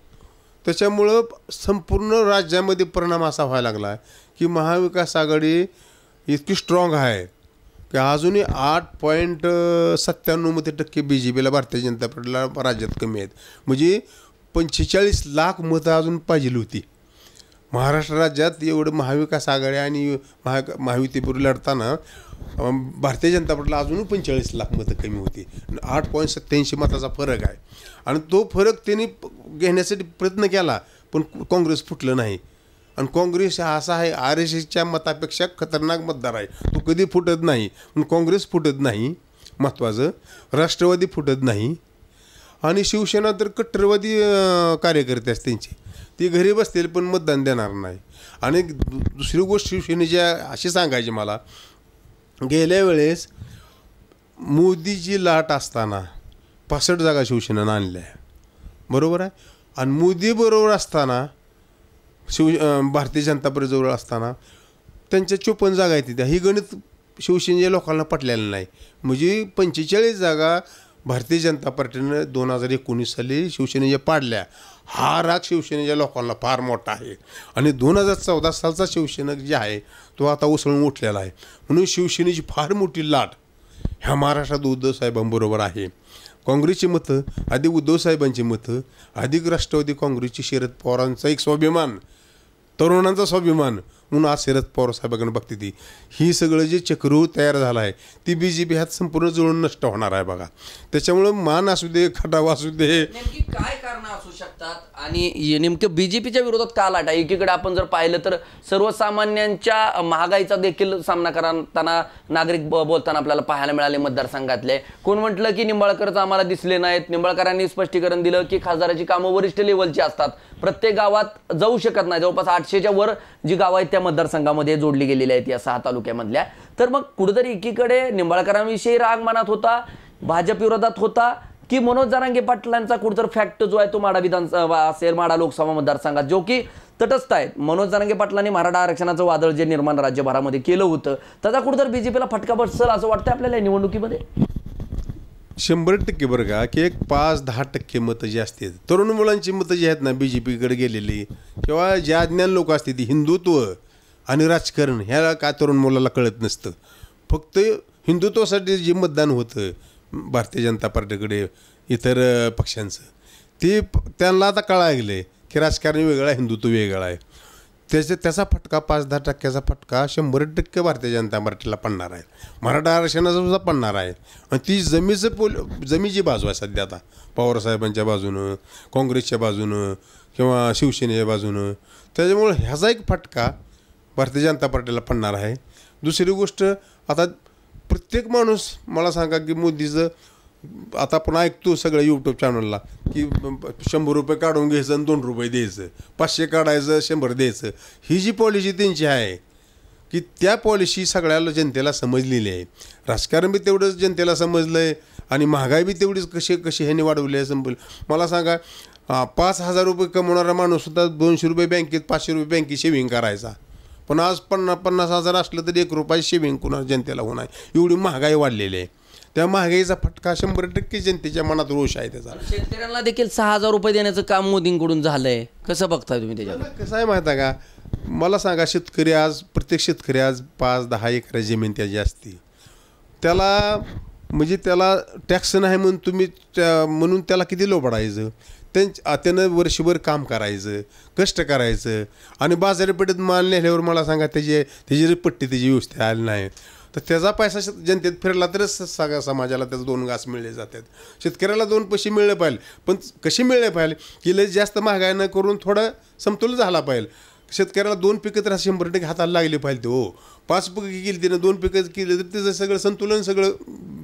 Speaker 2: त्याच्यामुळं संपूर्ण राज्यामध्ये परिणाम असा व्हायला लागला की महाविकास आघाडी इतकी स्ट्रॉंग आहे की अजूनही 8.97% BJPला भारतीय जनता पार्टीला राज्यात कमी आहेत. म्हणजे 45 लाख मतं अजून पाहिजे होती. महाराष्ट्र राज्यात एवढं महाविकास आघाडी आणि महायुतीपूर्वी लढताना भारतीय जनता पार्टीला अजूनही 45 लाख मतं कमी होती. 8.87 मताचा फरक आहे आणि तो फरक त्यांनी घेण्यासाठी प्रयत्न केला पण काँग्रेस फुटलं नाही. आणि काँग्रेस हा असा आहे RSSच्या मतापेक्षा खतरनाक मतदार आहे. तो कधी फुटत नाही. पण काँग्रेस फुटत नाही महत्त्वाचं, राष्ट्रवादी फुटत नाही आणि शिवसेना तर कट्टरवादी कार्यकर्ते असतात त्यांचे, ती घरी बसतील पण मतदान देणार नाही. आणि दुसरी गोष्ट शिवसेनेची अशी सांगायची मला, गेल्या वेळेस मोदीची लाट असताना 65 जागा शिवसेनेनं आणल्या बरोबर आहे. आणि मोदी बरोबर असताना भारतीय जनता पार्टीजवळ असताना त्यांच्या 54 जागा आहेत त्या. ही गणित शिवसेनेच्या लोकांना पटलेलं नाही. म्हणजे 45 जागा भारतीय जनता पार्टीनं 2019 साली शिवसेनेच्या पाडल्या. हा राग शिवसेनेच्या लोकांना फार मोठा आहे आणि 2014 सालचा शिवसेना जे आहे तो आता उसळून उठलेला आहे. म्हणून शिवसेनेची फार मोठी लाट ह्या महाराष्ट्रात उद्धव साहेबांबरोबर आहे. काँग्रेसची मतं अधिक उद्धव साहेबांची मतं, अधिक राष्ट्रवादी काँग्रेसची शरद पवारांचा एक स्वाभिमान, तरुणांचा स्वाभिमान म्हणून आज शरद पवार साहेबांकडे बघते ती. ही सगळं जे चक्रव्यूह तयार झालं आहे ती BJP ह्यात संपूर्ण जुळून नष्ट होणार आहे बघा. त्याच्यामुळं मान असू दे, खटाव असू दे,
Speaker 1: नेमकी काय कारणं असू शकतात आणि नेमकं BJPच्या विरोधात का लाट आहे? एकीकडे आपण जर पाहिलं तर सर्वसामान्यांच्या महागाईचा देखील सामना करताना नागरिक बोलताना आपल्याला पाहायला मिळाले मतदारसंघातले. कोण म्हटलं की निंबाळकरच आम्हाला दिसले नाहीत. निंबाळकरांनी स्पष्टीकरण दिलं की खासदाराची कामं वरिष्ठ लेवलची असतात, प्रत्येक गावात जाऊ शकत नाही. जवळपास 800च्या वर जी गावं आहेत त्या मतदारसंघामध्ये जोडली गेलेली आहेत या 6 तालुक्यामधल्या. तर मग कुठेतरी एकीकडे निंबाळकरांविषयी राग मनात होता, भाजप विरोधात होता, की मनोज जरांगे पाटलांचा कुठेतरी फॅक्ट जो आहे तो माढा विधानसभा असेल, माढा लोकसभा मतदारसंघात जो की तटस्थ आहे. मनोज जरांगे पाटलांनी मराठा आरक्षणाचं वादळ जे निर्माण राज्यभरामध्ये केलं होतं त्याचा कुठेतरी BJPला फटका बसेल असं वाटतं आपल्याला निवडणुकीमध्ये.
Speaker 2: 100% बरं का की एक 5-10% मतं जी असतात, तरुण मुलांची मतं जी आहेत ना BJPकडे गेलेली किंवा जे अज्ञान लोक असते ती हिंदुत्व आणि राजकारण ह्याला काय तरुण मुलाला कळत नसतं. फक्त हिंदुत्वासाठी जे मतदान होतं भारतीय जनता पार्टीकडे इतर पक्षांचं ते त्यांना आता कळायले की राजकारण वेगळं आहे, हिंदुत्व वेगळं आहे. त्याचा फटका 5-10% फटका 100% भारतीय जनता पार्टीला पडणार आहे. मराठा आरक्षणाचा सुद्धा पडणार आहे. आणि ती जमीची बाजू आहे सध्या आता पवारसाहेबांच्या बाजूनं, काँग्रेसच्या बाजूनं किंवा शिवसेनेच्या बाजूनं. त्याच्यामुळं ह्याचा एक फटका भारतीय जनता पार्टीला पडणार आहे. दुसरी गोष्ट आता प्रत्येक माणूस मला सांगा की मोदीचं आता आपण ऐकतो सगळं यूट्यूब चॅनलला की 100 रुपये काढून घ्यायचं आणि 2 रुपये द्यायचं, 500 काढायचं 100 द्यायचं. ही जी पॉलिसी त्यांची आहे की त्या पॉलिसी सगळ्याला जनतेला समजलेली आहे. राजकारण बी तेवढंच जनतेला समजलं आहे आणि महागाई बी तेवढीच कशी ह्याने वाढवली आहे संपलं. मला सांगा 5,000 रुपये कमवणारा माणूससुद्धा 200 रुपये बँकेत 500 रुपये बँकेत सेविंग करायचा. पण आज 50,000 असलं तरी 1 रुपया सेविंग कुणा जनतेला होणार. एवढी महागाई वाढलेली आहे. त्या महागाईचा फटका 100% जनतेच्या मनात रोष आहे त्याचा.
Speaker 1: शेतकऱ्यांना देखील 6,000 रुपये देण्याचं काम मोदींकडून झालंय. कसं बघताय तुम्ही त्याच्यावर?
Speaker 2: कसं आहे माहिती आहे का, मला सांगा प्रत्येक शेतकरी आज 5-10 एकर जमीन त्याची असते. त्याला म्हणजे त्याला टॅक्स नाही म्हणून त्याला किती लोबाडायचं. त्यानं वर्षभर काम करायचं, कष्ट करायचं आणि बाजारपेठेत माल नेल्यावर मला सांगा त्याची पट्टी त्याची व्यवस्था आली नाही तर त्याचा पैसा जनतेत फिरला तरच सगळ्या समाजाला त्याचं 2 घास मिळले जातात. शेतकऱ्याला 2 पैसे मिळले पाहिजे. पण कसे मिळले पाहिजे की लय जास्त महागाई न करून थोडं समतोल झाला पाहिजे. शेतकऱ्याला 2 पिकं तर 100% हाताला लागली पाहिजे. ते हो 5 पिकं केली त्यानं 2 पिकं केली तर त्याचं सगळं संतुलन सगळं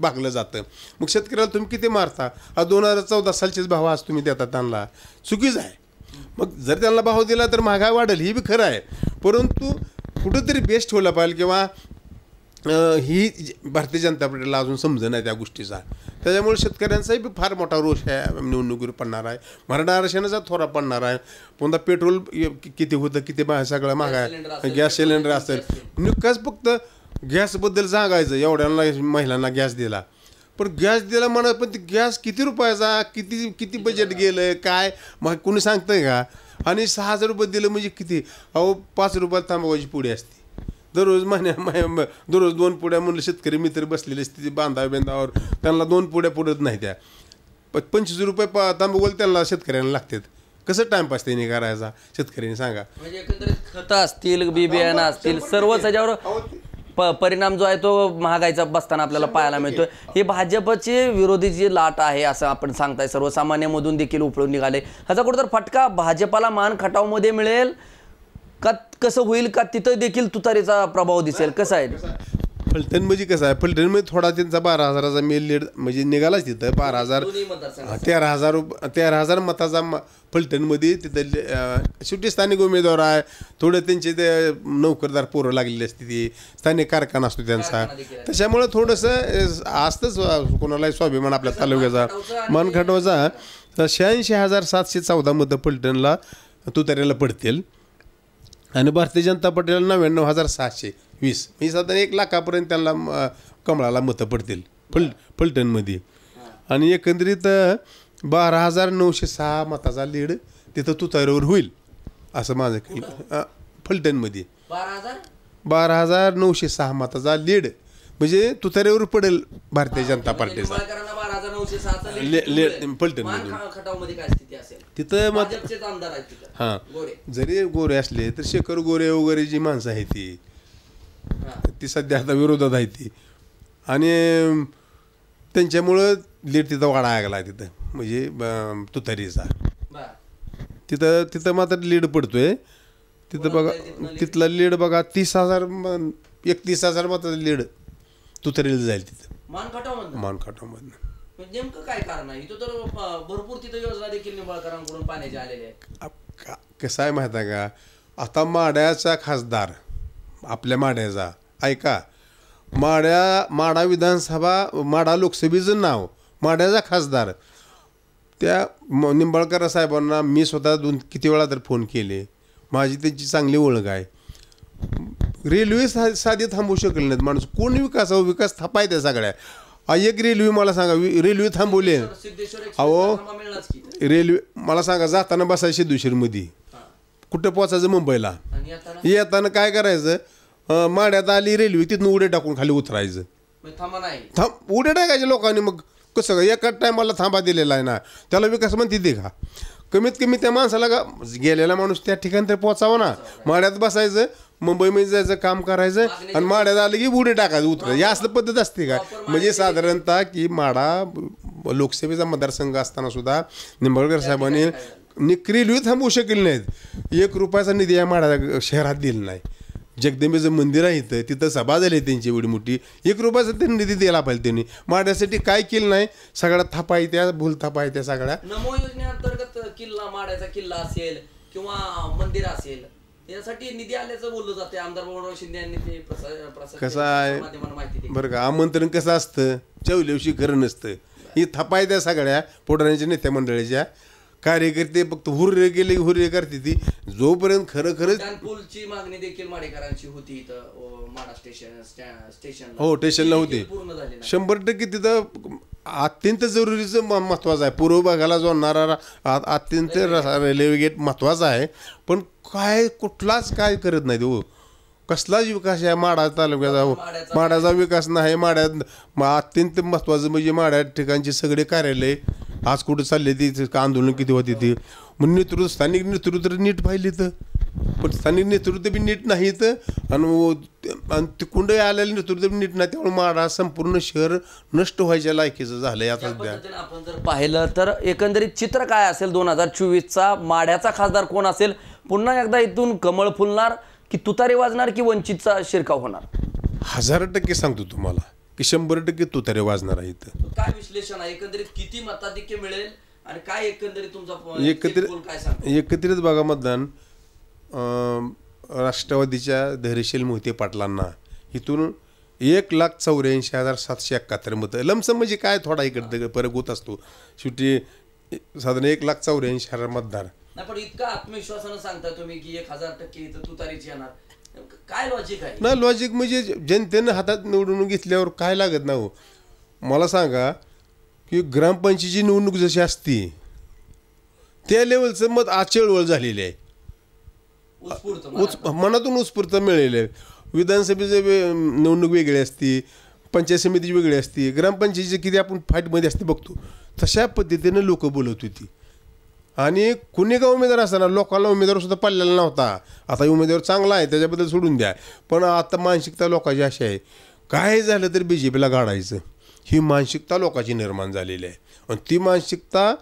Speaker 2: भागलं जातं. मग शेतकऱ्याला तुम्ही किती मारता? हा 2014 सालचेच भाव आज तुम्ही देता त्यांना चुकीचं आहे. मग जर त्यांना भाव दिला तर महागाई वाढेल ही बी खरं आहे. परंतु कुठंतरी बेस्ट ठेवला पाहिजे किंवा ही भारतीय जनता पार्टीला अजून समज नाही त्या गोष्टीचा. त्याच्यामुळे शेतकऱ्यांचाही बी फार मोठा रोष आहे निवडणुकीवर पडणार आहे. मराठा आरक्षणाचा थोडा पडणार आहे. पुन्हा पेट्रोल किती होतं किती सगळं महागाय, गॅस सिलेंडर असेल. नुकताच फक्त गॅसबद्दल सांगायचं एवढ्यांना महिलांना गॅस दिला पण गॅस दिला म्हणा, पण ते गॅस किती रुपयाचा, किती किती बजेट गेलं काय मग कोणी सांगतंय का? आणि 6,000 रुपये दिलं म्हणजे किती? अहो 5 रुपयात तांबाची पुडी असते दररोज दररोज 2 पुड्या म्हणलं शेतकरी मित्र बसलेले असते बांधावर त्यांना 2 पुड्या पुरत नाही त्या 25 रुपये तांबूल त्यांना शेतकऱ्यांना लागतात. कसं टाइमपास त्यांनी करायचा शेतकऱ्यांनी सांगा.
Speaker 1: म्हणजे एकंदरीत खतं असतील, बी बियाणं असतील, सर्वच याच्यावर परिणाम जो आहे तो महागाईचा बसताना आपल्याला पाहायला मिळतोय. हे भाजपचे विरोधी जी लाट आहे असं आपण सांगताय, सर्वसामान्यांमधून देखील उपळून निघाले. ह्याचा कुठेतरी फटका भाजपाला मान खटावमध्ये मिळेल का कसं होईल, का तिथं देखील तुतारीचा प्रभाव दिसेल, कसं आहे?
Speaker 2: फलटण म्हणजे कसं आहे, फलटणमध्ये थोडा त्यांचा 12,000चा मेल लीड म्हणजे निघालाच तिथं 12,000 13,000 मताचा फलटणमध्ये तिथं शेवटी स्थानिक उमेदवार आहे. थोडं त्यांचे ते नोकरदार पोरं लागलेली असते, ती स्थानिक कारखाना असतो त्यांचा, त्याच्यामुळं थोडंसं असतंच कोणालाही स्वाभिमान आपल्या तालुक्याचा मान खटवायचा. 86,714 मतं फलटणला तुतारीला पडतील आणि भारतीय जनता पार्टीला 99,620 म्हणजे साधारण 1 लाखापर्यंत त्यांना कमळाला मतं पडतील फलटणमध्ये. आणि एकंदरीत 12,906 मताचा लीड तिथं तुतारीवर होईल असं माझं फलटणमध्ये. 12,906 मताचा लीड म्हणजे तुतारीवर पडेल भारतीय जनता पार्टीचा
Speaker 1: फलटणमध्ये.
Speaker 2: तिथं मग हां जरी गोरे असले तर शेखर गोरे वगैरे जी माणसं आहेत ती सध्या आता विरोधात आहे ती, आणि त्यांच्यामुळं लीड तिथं वाढायला लागला तिथं म्हणजे तुतारीचा. तिथं मात्र लीड पडतोय तिथं बघा. तिथला लीड बघा 31,000 मताचा लीड तुतारीला जाईल तिथं मानखटावमधनं.
Speaker 1: नेमकं काय कारण आहे? इथं तर भरपूर तिथं योजना देखील निंबाळकरांकडून पाण्याचे आलेले आहेत.
Speaker 2: कसं आहे माहिती आहे का, आता माड्याचा खासदार आपल्या माड्याचा ऐका, माडा विधानसभा माडा लोकसभेचं नाव माड्याचा खासदार त्या निंबाळकर साहेबांना मी स्वतः किती वेळा तर फोन केले, माझी त्यांची चांगली ओळख आहे. रेल्वे साधी थांबवू शकले नाहीत माणूस. कोण विकास थापाय त्या सगळ्या. एक रेल्वे मला सांगा, रेल्वे थांबवले. अहो रेल्वे मला सांगा, जाताना बसायचं सिद्धेश्वरमध्ये, कुठं पोचायचं मुंबईला, येताना काय करायचं, माड्यात आली रेल्वे तिथून उड्या टाकून खाली उतरायचं. उड्या टाकायचे लोकांनी. मग कसं का एकाच टायमाला थांबा दिलेला आहे ना, त्याला विकास म्हणते ते का? कमीत कमी त्या माणसाला गेलेला माणूस त्या ठिकाणी तर पोचावं ना. माड्यात बसायचं, मुंबईमध्ये जायचं, काम करायचं, आणि माड्यात आलं की उडी टाकायचं उतरायचं. या असलं पद्धत असते का? म्हणजे साधारणतः की माडा लोकसभेचा मतदारसंघ असताना सुद्धा निंबाळकर साहेबांनी रेल्वे थांबवू शकले नाहीत. 1 रुपयाचा निधी या माडा शहरात दिला नाही. जगदंबेचं मंदिर आहे इथं, तिथं सभा झाली त्यांची एवढी मोठी, 1 रुपयाचा त्यांनी निधी द्यायला पाहिजे. त्यांनी माड्यासाठी काय केलं नाही. सगळ्या थापा आहे त्या, भूल थापा आहे त्या सगळ्या.
Speaker 1: नमो योजनेअंतर्गत किल्ला, माड्याचा किल्ला असेल किंवा मंदिर असेल, यासाठी निधी आल्याचं बोललं जाते. आमदार बळवंतराव शिंदे यांनी ते
Speaker 2: कसं आहे बरं का, आमंत्रण कसं असतं, चवलेवशी खरं नसतं. ही थापा आहे त्या सगळ्या पोटाऱ्यांच्या नेत्या मंडळीच्या. कार्यकर्ते फक्त हुर्रे गेले हुर्रे करते ती. जोपर्यंत खरं
Speaker 1: पूलची मागणी देखील माडेकरांची होती इथं माडा स्टेशन
Speaker 2: हो स्टेशनला होती. 100% तिथं अत्यंत जरुरीचं महत्त्वाचं आहे. पूर्व भागाला जोडणारा अत्यंत रेल्वे गेट महत्त्वाचा आहे. पण काय कुठलाच काय करत नाही हो. कसलाच विकास आहे माडा तालुक्याचा, माड्याचा विकास नाही. माड्यात अत्यंत महत्त्वाचं म्हणजे माड्या ठिकाणचे सगळे कार्यालय आज कुठं चालले ती आंदोलन किती होती ती. मग स्थानिक नेतृत्व नीट पाहिली तर, पण स्थानिक नेतृत्व बी नीट नाही तर, आणि तिकुंड आलेलं नेतृत्व बी नीट नाही. त्यामुळे माडा संपूर्ण शहर नष्ट व्हायच्या लायकीचं झालंय आता सध्या.
Speaker 1: आपण जर पाहिलं तर एकंदरीत चित्र काय असेल 2024चा, माड्याचा खासदार कोण असेल? पुन्हा एकदा इथून कमळ फुलणार की तुतारी वाजणार की वंचितचा शिरकाव होणार?
Speaker 2: 1000% सांगतो तुम्हाला की 100% तुतारी वाजणार आहे इथं.
Speaker 1: काय विश्लेषण आहे एकंदरीत, किती मताधिक्य मिळेल आणि काय एकंदरीत तुमचा
Speaker 2: एकत्रित बघा मतदान राष्ट्रवादीच्या धैर्यशील मोहिते पाटलांना इथून 1,84,771 मतं. लमसम म्हणजे काय थोडा इकडे फरक होत असतो. शेवटी साधारण 1,84,000 मतदार.
Speaker 1: पण इतका आत्मविश्वासानं सांगता तुम्ही की 1000% इथं तुतारीच येणार, काय लॉजिक आहे?
Speaker 2: ना लॉजिक म्हणजे जनतेनं हातात निवडून घेतल्यावर काय लागत ना हो. मला सांगा की ग्रामपंचायतीची निवडणूक जशी असती त्या लेवलचं मत आज चळवळ झालेली आहे. मनातून उत्स्फूर्त मिळेल आहे. विधानसभेची निवडणूक वेगळी असती, पंचायत समितीची वेगळी असती, ग्रामपंचायतीची किती आपण फाईटमध्ये असते बघतो तशा पद्धतीनं लोक बोलत होती. आणि कुणी का उमेदवार असताना लोकांना उमेदवार सुद्धा पडलेला नव्हता. आता उमेदवार चांगला आहे त्याच्याबद्दल सोडून द्या, पण आता मानसिकता लोकांची अशी आहे काय झालं तर BJPला गाडायचं, ही मानसिकता लोकांची निर्माण झालेली आहे. आणि ती मानसिकता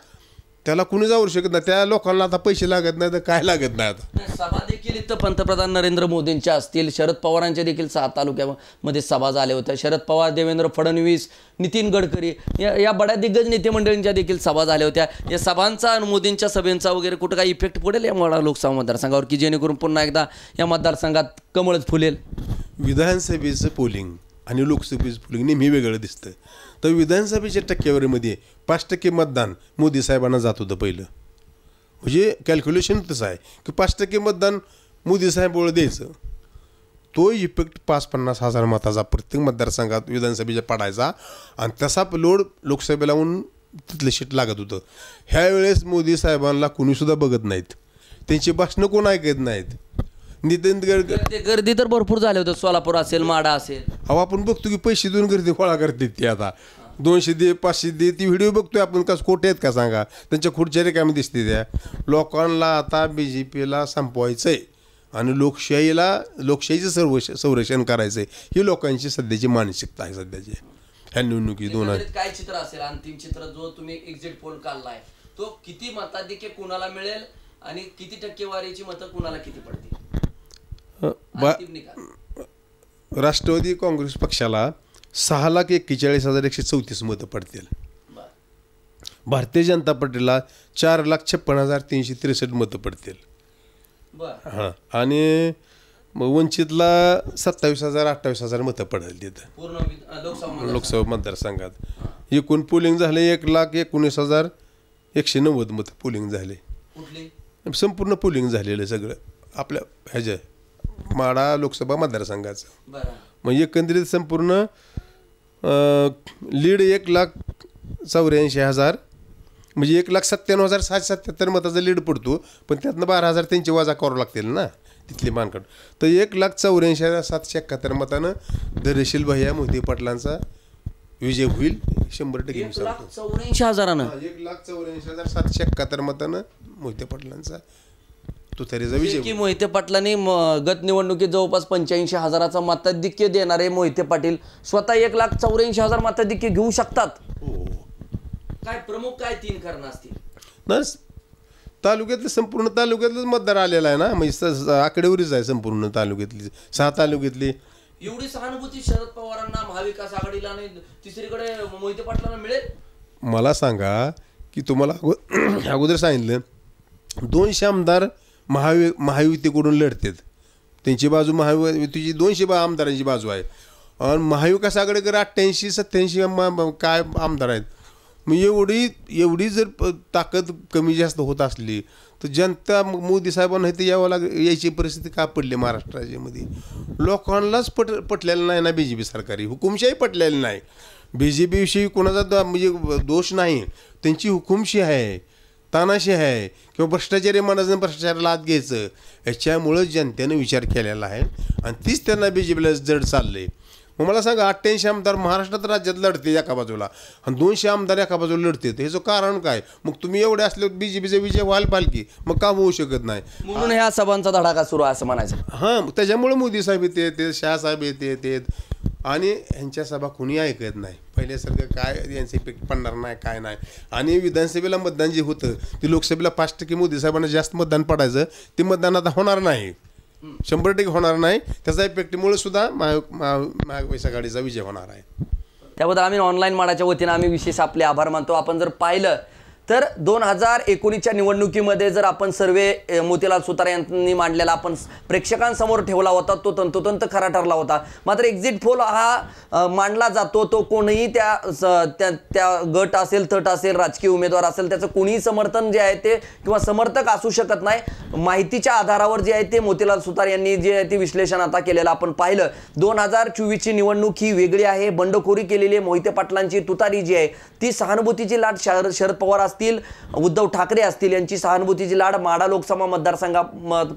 Speaker 2: त्याला कुणी जाऊ शकत नाही. त्या लोकांना आता पैसे लागत नाही तर काय लागत नाही. आता
Speaker 1: सभा देखील इथं पंतप्रधान नरेंद्र मोदींच्या असतील, शरद पवारांच्या देखील 6 तालुक्यामध्ये सभा झाल्या होत्या. शरद पवार, देवेंद्र फडणवीस, नितीन गडकरी या बड्या दिग्गज नेते मंडळींच्या देखील सभा झाल्या होत्या. या सभांचा आणि मोदींच्या सभेंचा वगैरे कुठं काही इफेक्ट पडेल या माढा लोकसभा मतदारसंघावर, की जेणेकरून पुन्हा एकदा या मतदारसंघात कमळच फुलेल?
Speaker 2: विधानसभेचं पोलिंग आणि लोकसभेचं पोलिंग नेहमी वेगळं दिसतं. तर विधानसभेच्या टक्केवारीमध्ये 5% मतदान मोदी साहेबांना जात होतं पहिलं. म्हणजे कॅल्क्युलेशन तसं आहे की 5% मतदान मोदी साहेबांवर द्यायचं. तो इफेक्ट 50-50 हजार मताचा प्रत्येक मतदारसंघात विधानसभेच्या पडायचा आणि तसा लोड लोकसभेला होऊन तिथलं शीट लागत होतं. ह्यावेळेस मोदी साहेबांना कुणीसुद्धा बघत नाहीत, त्यांची भाषणं कोण ऐकत नाहीत. नितीन
Speaker 1: गर्दी तर भरपूर झाले होते, सोलापूर असेल, माढा असेल.
Speaker 2: अहो आपण बघतो की पैसे देऊन गर्दी गोळा करतात ती. आता 200 दे 500 दे, ती व्हिडिओ बघतोय आपण. कसं खोटे आहेत का सांगा, त्यांच्या खुर्च्या रिकामी दिसते त्या. लोकांना आता BJPला संपवायचं आहे आणि लोकशाहीचं संरक्षण करायचं आहे, ही लोकांची सध्याची मानसिकता आहे सध्याची ह्या निवडणुकीत.
Speaker 1: काय चित्र असेल अंतिम चित्र, जो तुम्ही एक्झिट पोल काढलाय तो किती मताधिक्य कुणाला मिळेल आणि किती टक्केवारीची मतं कुणाला किती पडतील?
Speaker 2: राष्ट्रवादी काँग्रेस पक्षाला 6,41,134 मतं पडतील. भारतीय जनता पार्टीला 4,56,363 मतं पडतील. हां, आणि वंचितला 27,000-28,000 मतं पडेल तिथं
Speaker 1: पूर्ण
Speaker 2: लोकसभा मतदारसंघात. एकूण पोलिंग झाले 1,19,190 मतं पोलिंग झाले. संपूर्ण पोलिंग झालेलं सगळं आपल्या ह्याच्या माढा लोकसभा मतदारसंघाचं. म्हणजे एकंदरीत संपूर्ण लीड 1,84,000 म्हणजे 1,97,777 मताचा लीड पडतो. पण त्यातनं 12,000 त्यांची वजा करावं लागतील ना तिथली मानकड. तर 1,84,771 मतानं धैर्यशील भैया मोहिते पाटलांचा विजय होईल 100%.
Speaker 1: 1,84,000
Speaker 2: 1,84,771 मतानं मोहिते पाटलांचा तुतारीचा विजय.
Speaker 1: की मोहिते पाटलांनी गत निवडणुकीत जवळपास 85,000चं मताधिक्य देणारे मोहिते पाटील स्वतः 1,84,000 मताधिक्य घेऊ शकतात. काय प्रमुख काय 3 कारणं असतील
Speaker 2: ना? तालुक्यातलं संपूर्ण तालुक्यातलंच मतदार आलेला आहे ना, म्हणजे आकडेवारीच आहे संपूर्ण तालुक्यातली 6 तालुक्यातली.
Speaker 1: एवढी सहानुभूती शरद पवारांना, महाविकास आघाडीला आणि तिसरीकडे मोहिते पाटलांना मिळेल?
Speaker 2: मला सांगा की तुम्हाला अगोदर सांगितलं 200 आमदार महायुतीकडून लढतात. त्यांची बाजू महायुतीची 200 आमदारांची बाजू आहे आणि महाविकास आघाडीकडे 88-87 काय आमदार आहेत. मग एवढी जर ताकद कमी जास्त होत असली तर जनता मोदी साहेबांना इथे यायची परिस्थिती का पडली महाराष्ट्र राज्यामध्ये? लोकांनाच पटलेलं नाही ना BJP सरकारी, हुकुमशाही पटलेली नाही. BJP कोणाचा म्हणजे दोष नाही, त्यांची हुकुमशाही आहे, तानाशाही आहे किंवा भ्रष्टाचारी मनाचं भ्रष्टाचाराला आत घ्यायचं, याच्यामुळं जनतेनं विचार केलेला आहे आणि तीच त्यांना BJPला जड चाललंय. मग मला सांगा 88 आमदार महाराष्ट्रात राज्यात लढते एका बाजूला आणि 200 आमदार एका बाजूला लढते, ह्याचं कारण काय? मग तुम्ही एवढे असले BJPचा विजय व्हायला पाहिजे मग का होऊ शकत नाही?
Speaker 1: म्हणून ह्या सभांचा धडाका सुरू आहे असं म्हणायचं.
Speaker 2: हां, त्याच्यामुळे मोदी साहेब येते, शाह साहेब येते आणि ह्यांच्या सभा कुणी ऐकत नाही. पहिल्यासारखं काय यांचं इफेक्ट पडणार नाही काय नाही. आणि विधानसभेला मतदान जे होतं ते लोकसभेला 5% मोदी साहेबांना जास्त मतदान पडायचं, ते मतदान आता होणार नाही, 100% होणार नाही. त्याचा इफेक्टमुळे सुद्धा महाविकास आघाडीचा विजय होणार आहे.
Speaker 1: त्याबद्दल आम्ही ऑनलाईन माडाच्या वतीनं आम्ही विशेष आपले आभार मानतो. आपण जर पाहिलं तर 2019च्या निवडणुकीमध्ये जर आपण सर्वे मोतीलाल सुतार यांनी मांडलेला आपण प्रेक्षकांसमोर ठेवला होता, तो तंतोतंत खरा ठरला होता. मात्र एक्झिट पोल हा मांडला जातो, तो कोणीही त्या गट असेल, तट असेल, राजकीय उमेदवार असेल, त्याचं कोणीही समर्थन जे आहे ते किंवा समर्थक असू शकत नाही. माहितीच्या आधारावर जे आहे ते मोतीलाल सुतार यांनी जे आहे ते विश्लेषण आता केलेलं आपण पाहिलं. 2024ची निवडणूक ही वेगळी आहे. बंडखोरी केलेली मोहिते पाटलांची तुतारी जी आहे ती सहानुभूतीची लाट शरद पवार असतील, उद्धव ठाकरे असतील यांची सहानुभूतीची लाट माढा लोकसभा मतदारसंघात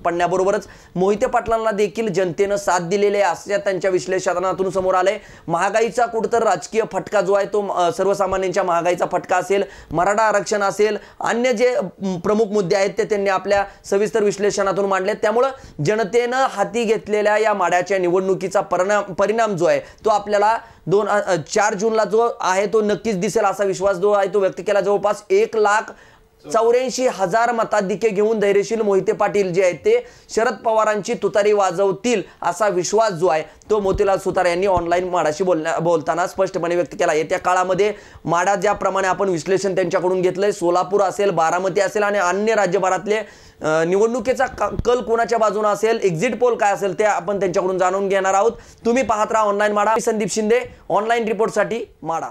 Speaker 1: पडण्याबरोबरच मोहिते पाटलांना देखील जनतेनं साथ दिलेली आहे असं त्यांच्या विश्लेषणातून समोर आलंय. महागाईचा कुठतर राजकीय फटका जो आहे तो सर्वसामान्यांच्या महागाईचा फटका असेल, मराठा आरक्षण असेल, अन्य जे प्रमुख मुद्दे आहेत ते त्यांनी आपल्या सविस्तर विश्लेषणातून मांडले. त्यामुळे जनतेनं हाती घेतलेल्या या माढ्याच्या निवडणुकीचा परिणाम जो आहे तो आपल्याला 4 जूनला जो आहे तो नक्कीच दिसेल असा विश्वास जो आहे तो व्यक्त केला. जवळपास 1,84,000 मताधिक्य घेऊन धैर्यशील मोहिते पाटील जे आहेत ते शरद पवारांची तुतारी वाजवतील असा विश्वास जो आहे तो मोतीलाल सुतार यांनी ऑनलाईन माढाशी बोलताना स्पष्टपणे व्यक्त केला. येत्या काळामध्ये माढा ज्याप्रमाणे आपण विश्लेषण त्यांच्याकडून घेतलंय, सोलापूर असेल, बारामती असेल आणि अन्य राज्यभरातले निवडणुकीचा कल कोणाच्या बाजूने असेल, एक्झिट पोल काय असेल ते आपण त्यांच्याकडून जाणून घेणार आहोत. तुम्ही पाहत राहा ऑनलाईन माढा. संदीप शिंदे, ऑनलाईन रिपोर्टसाठी माढा.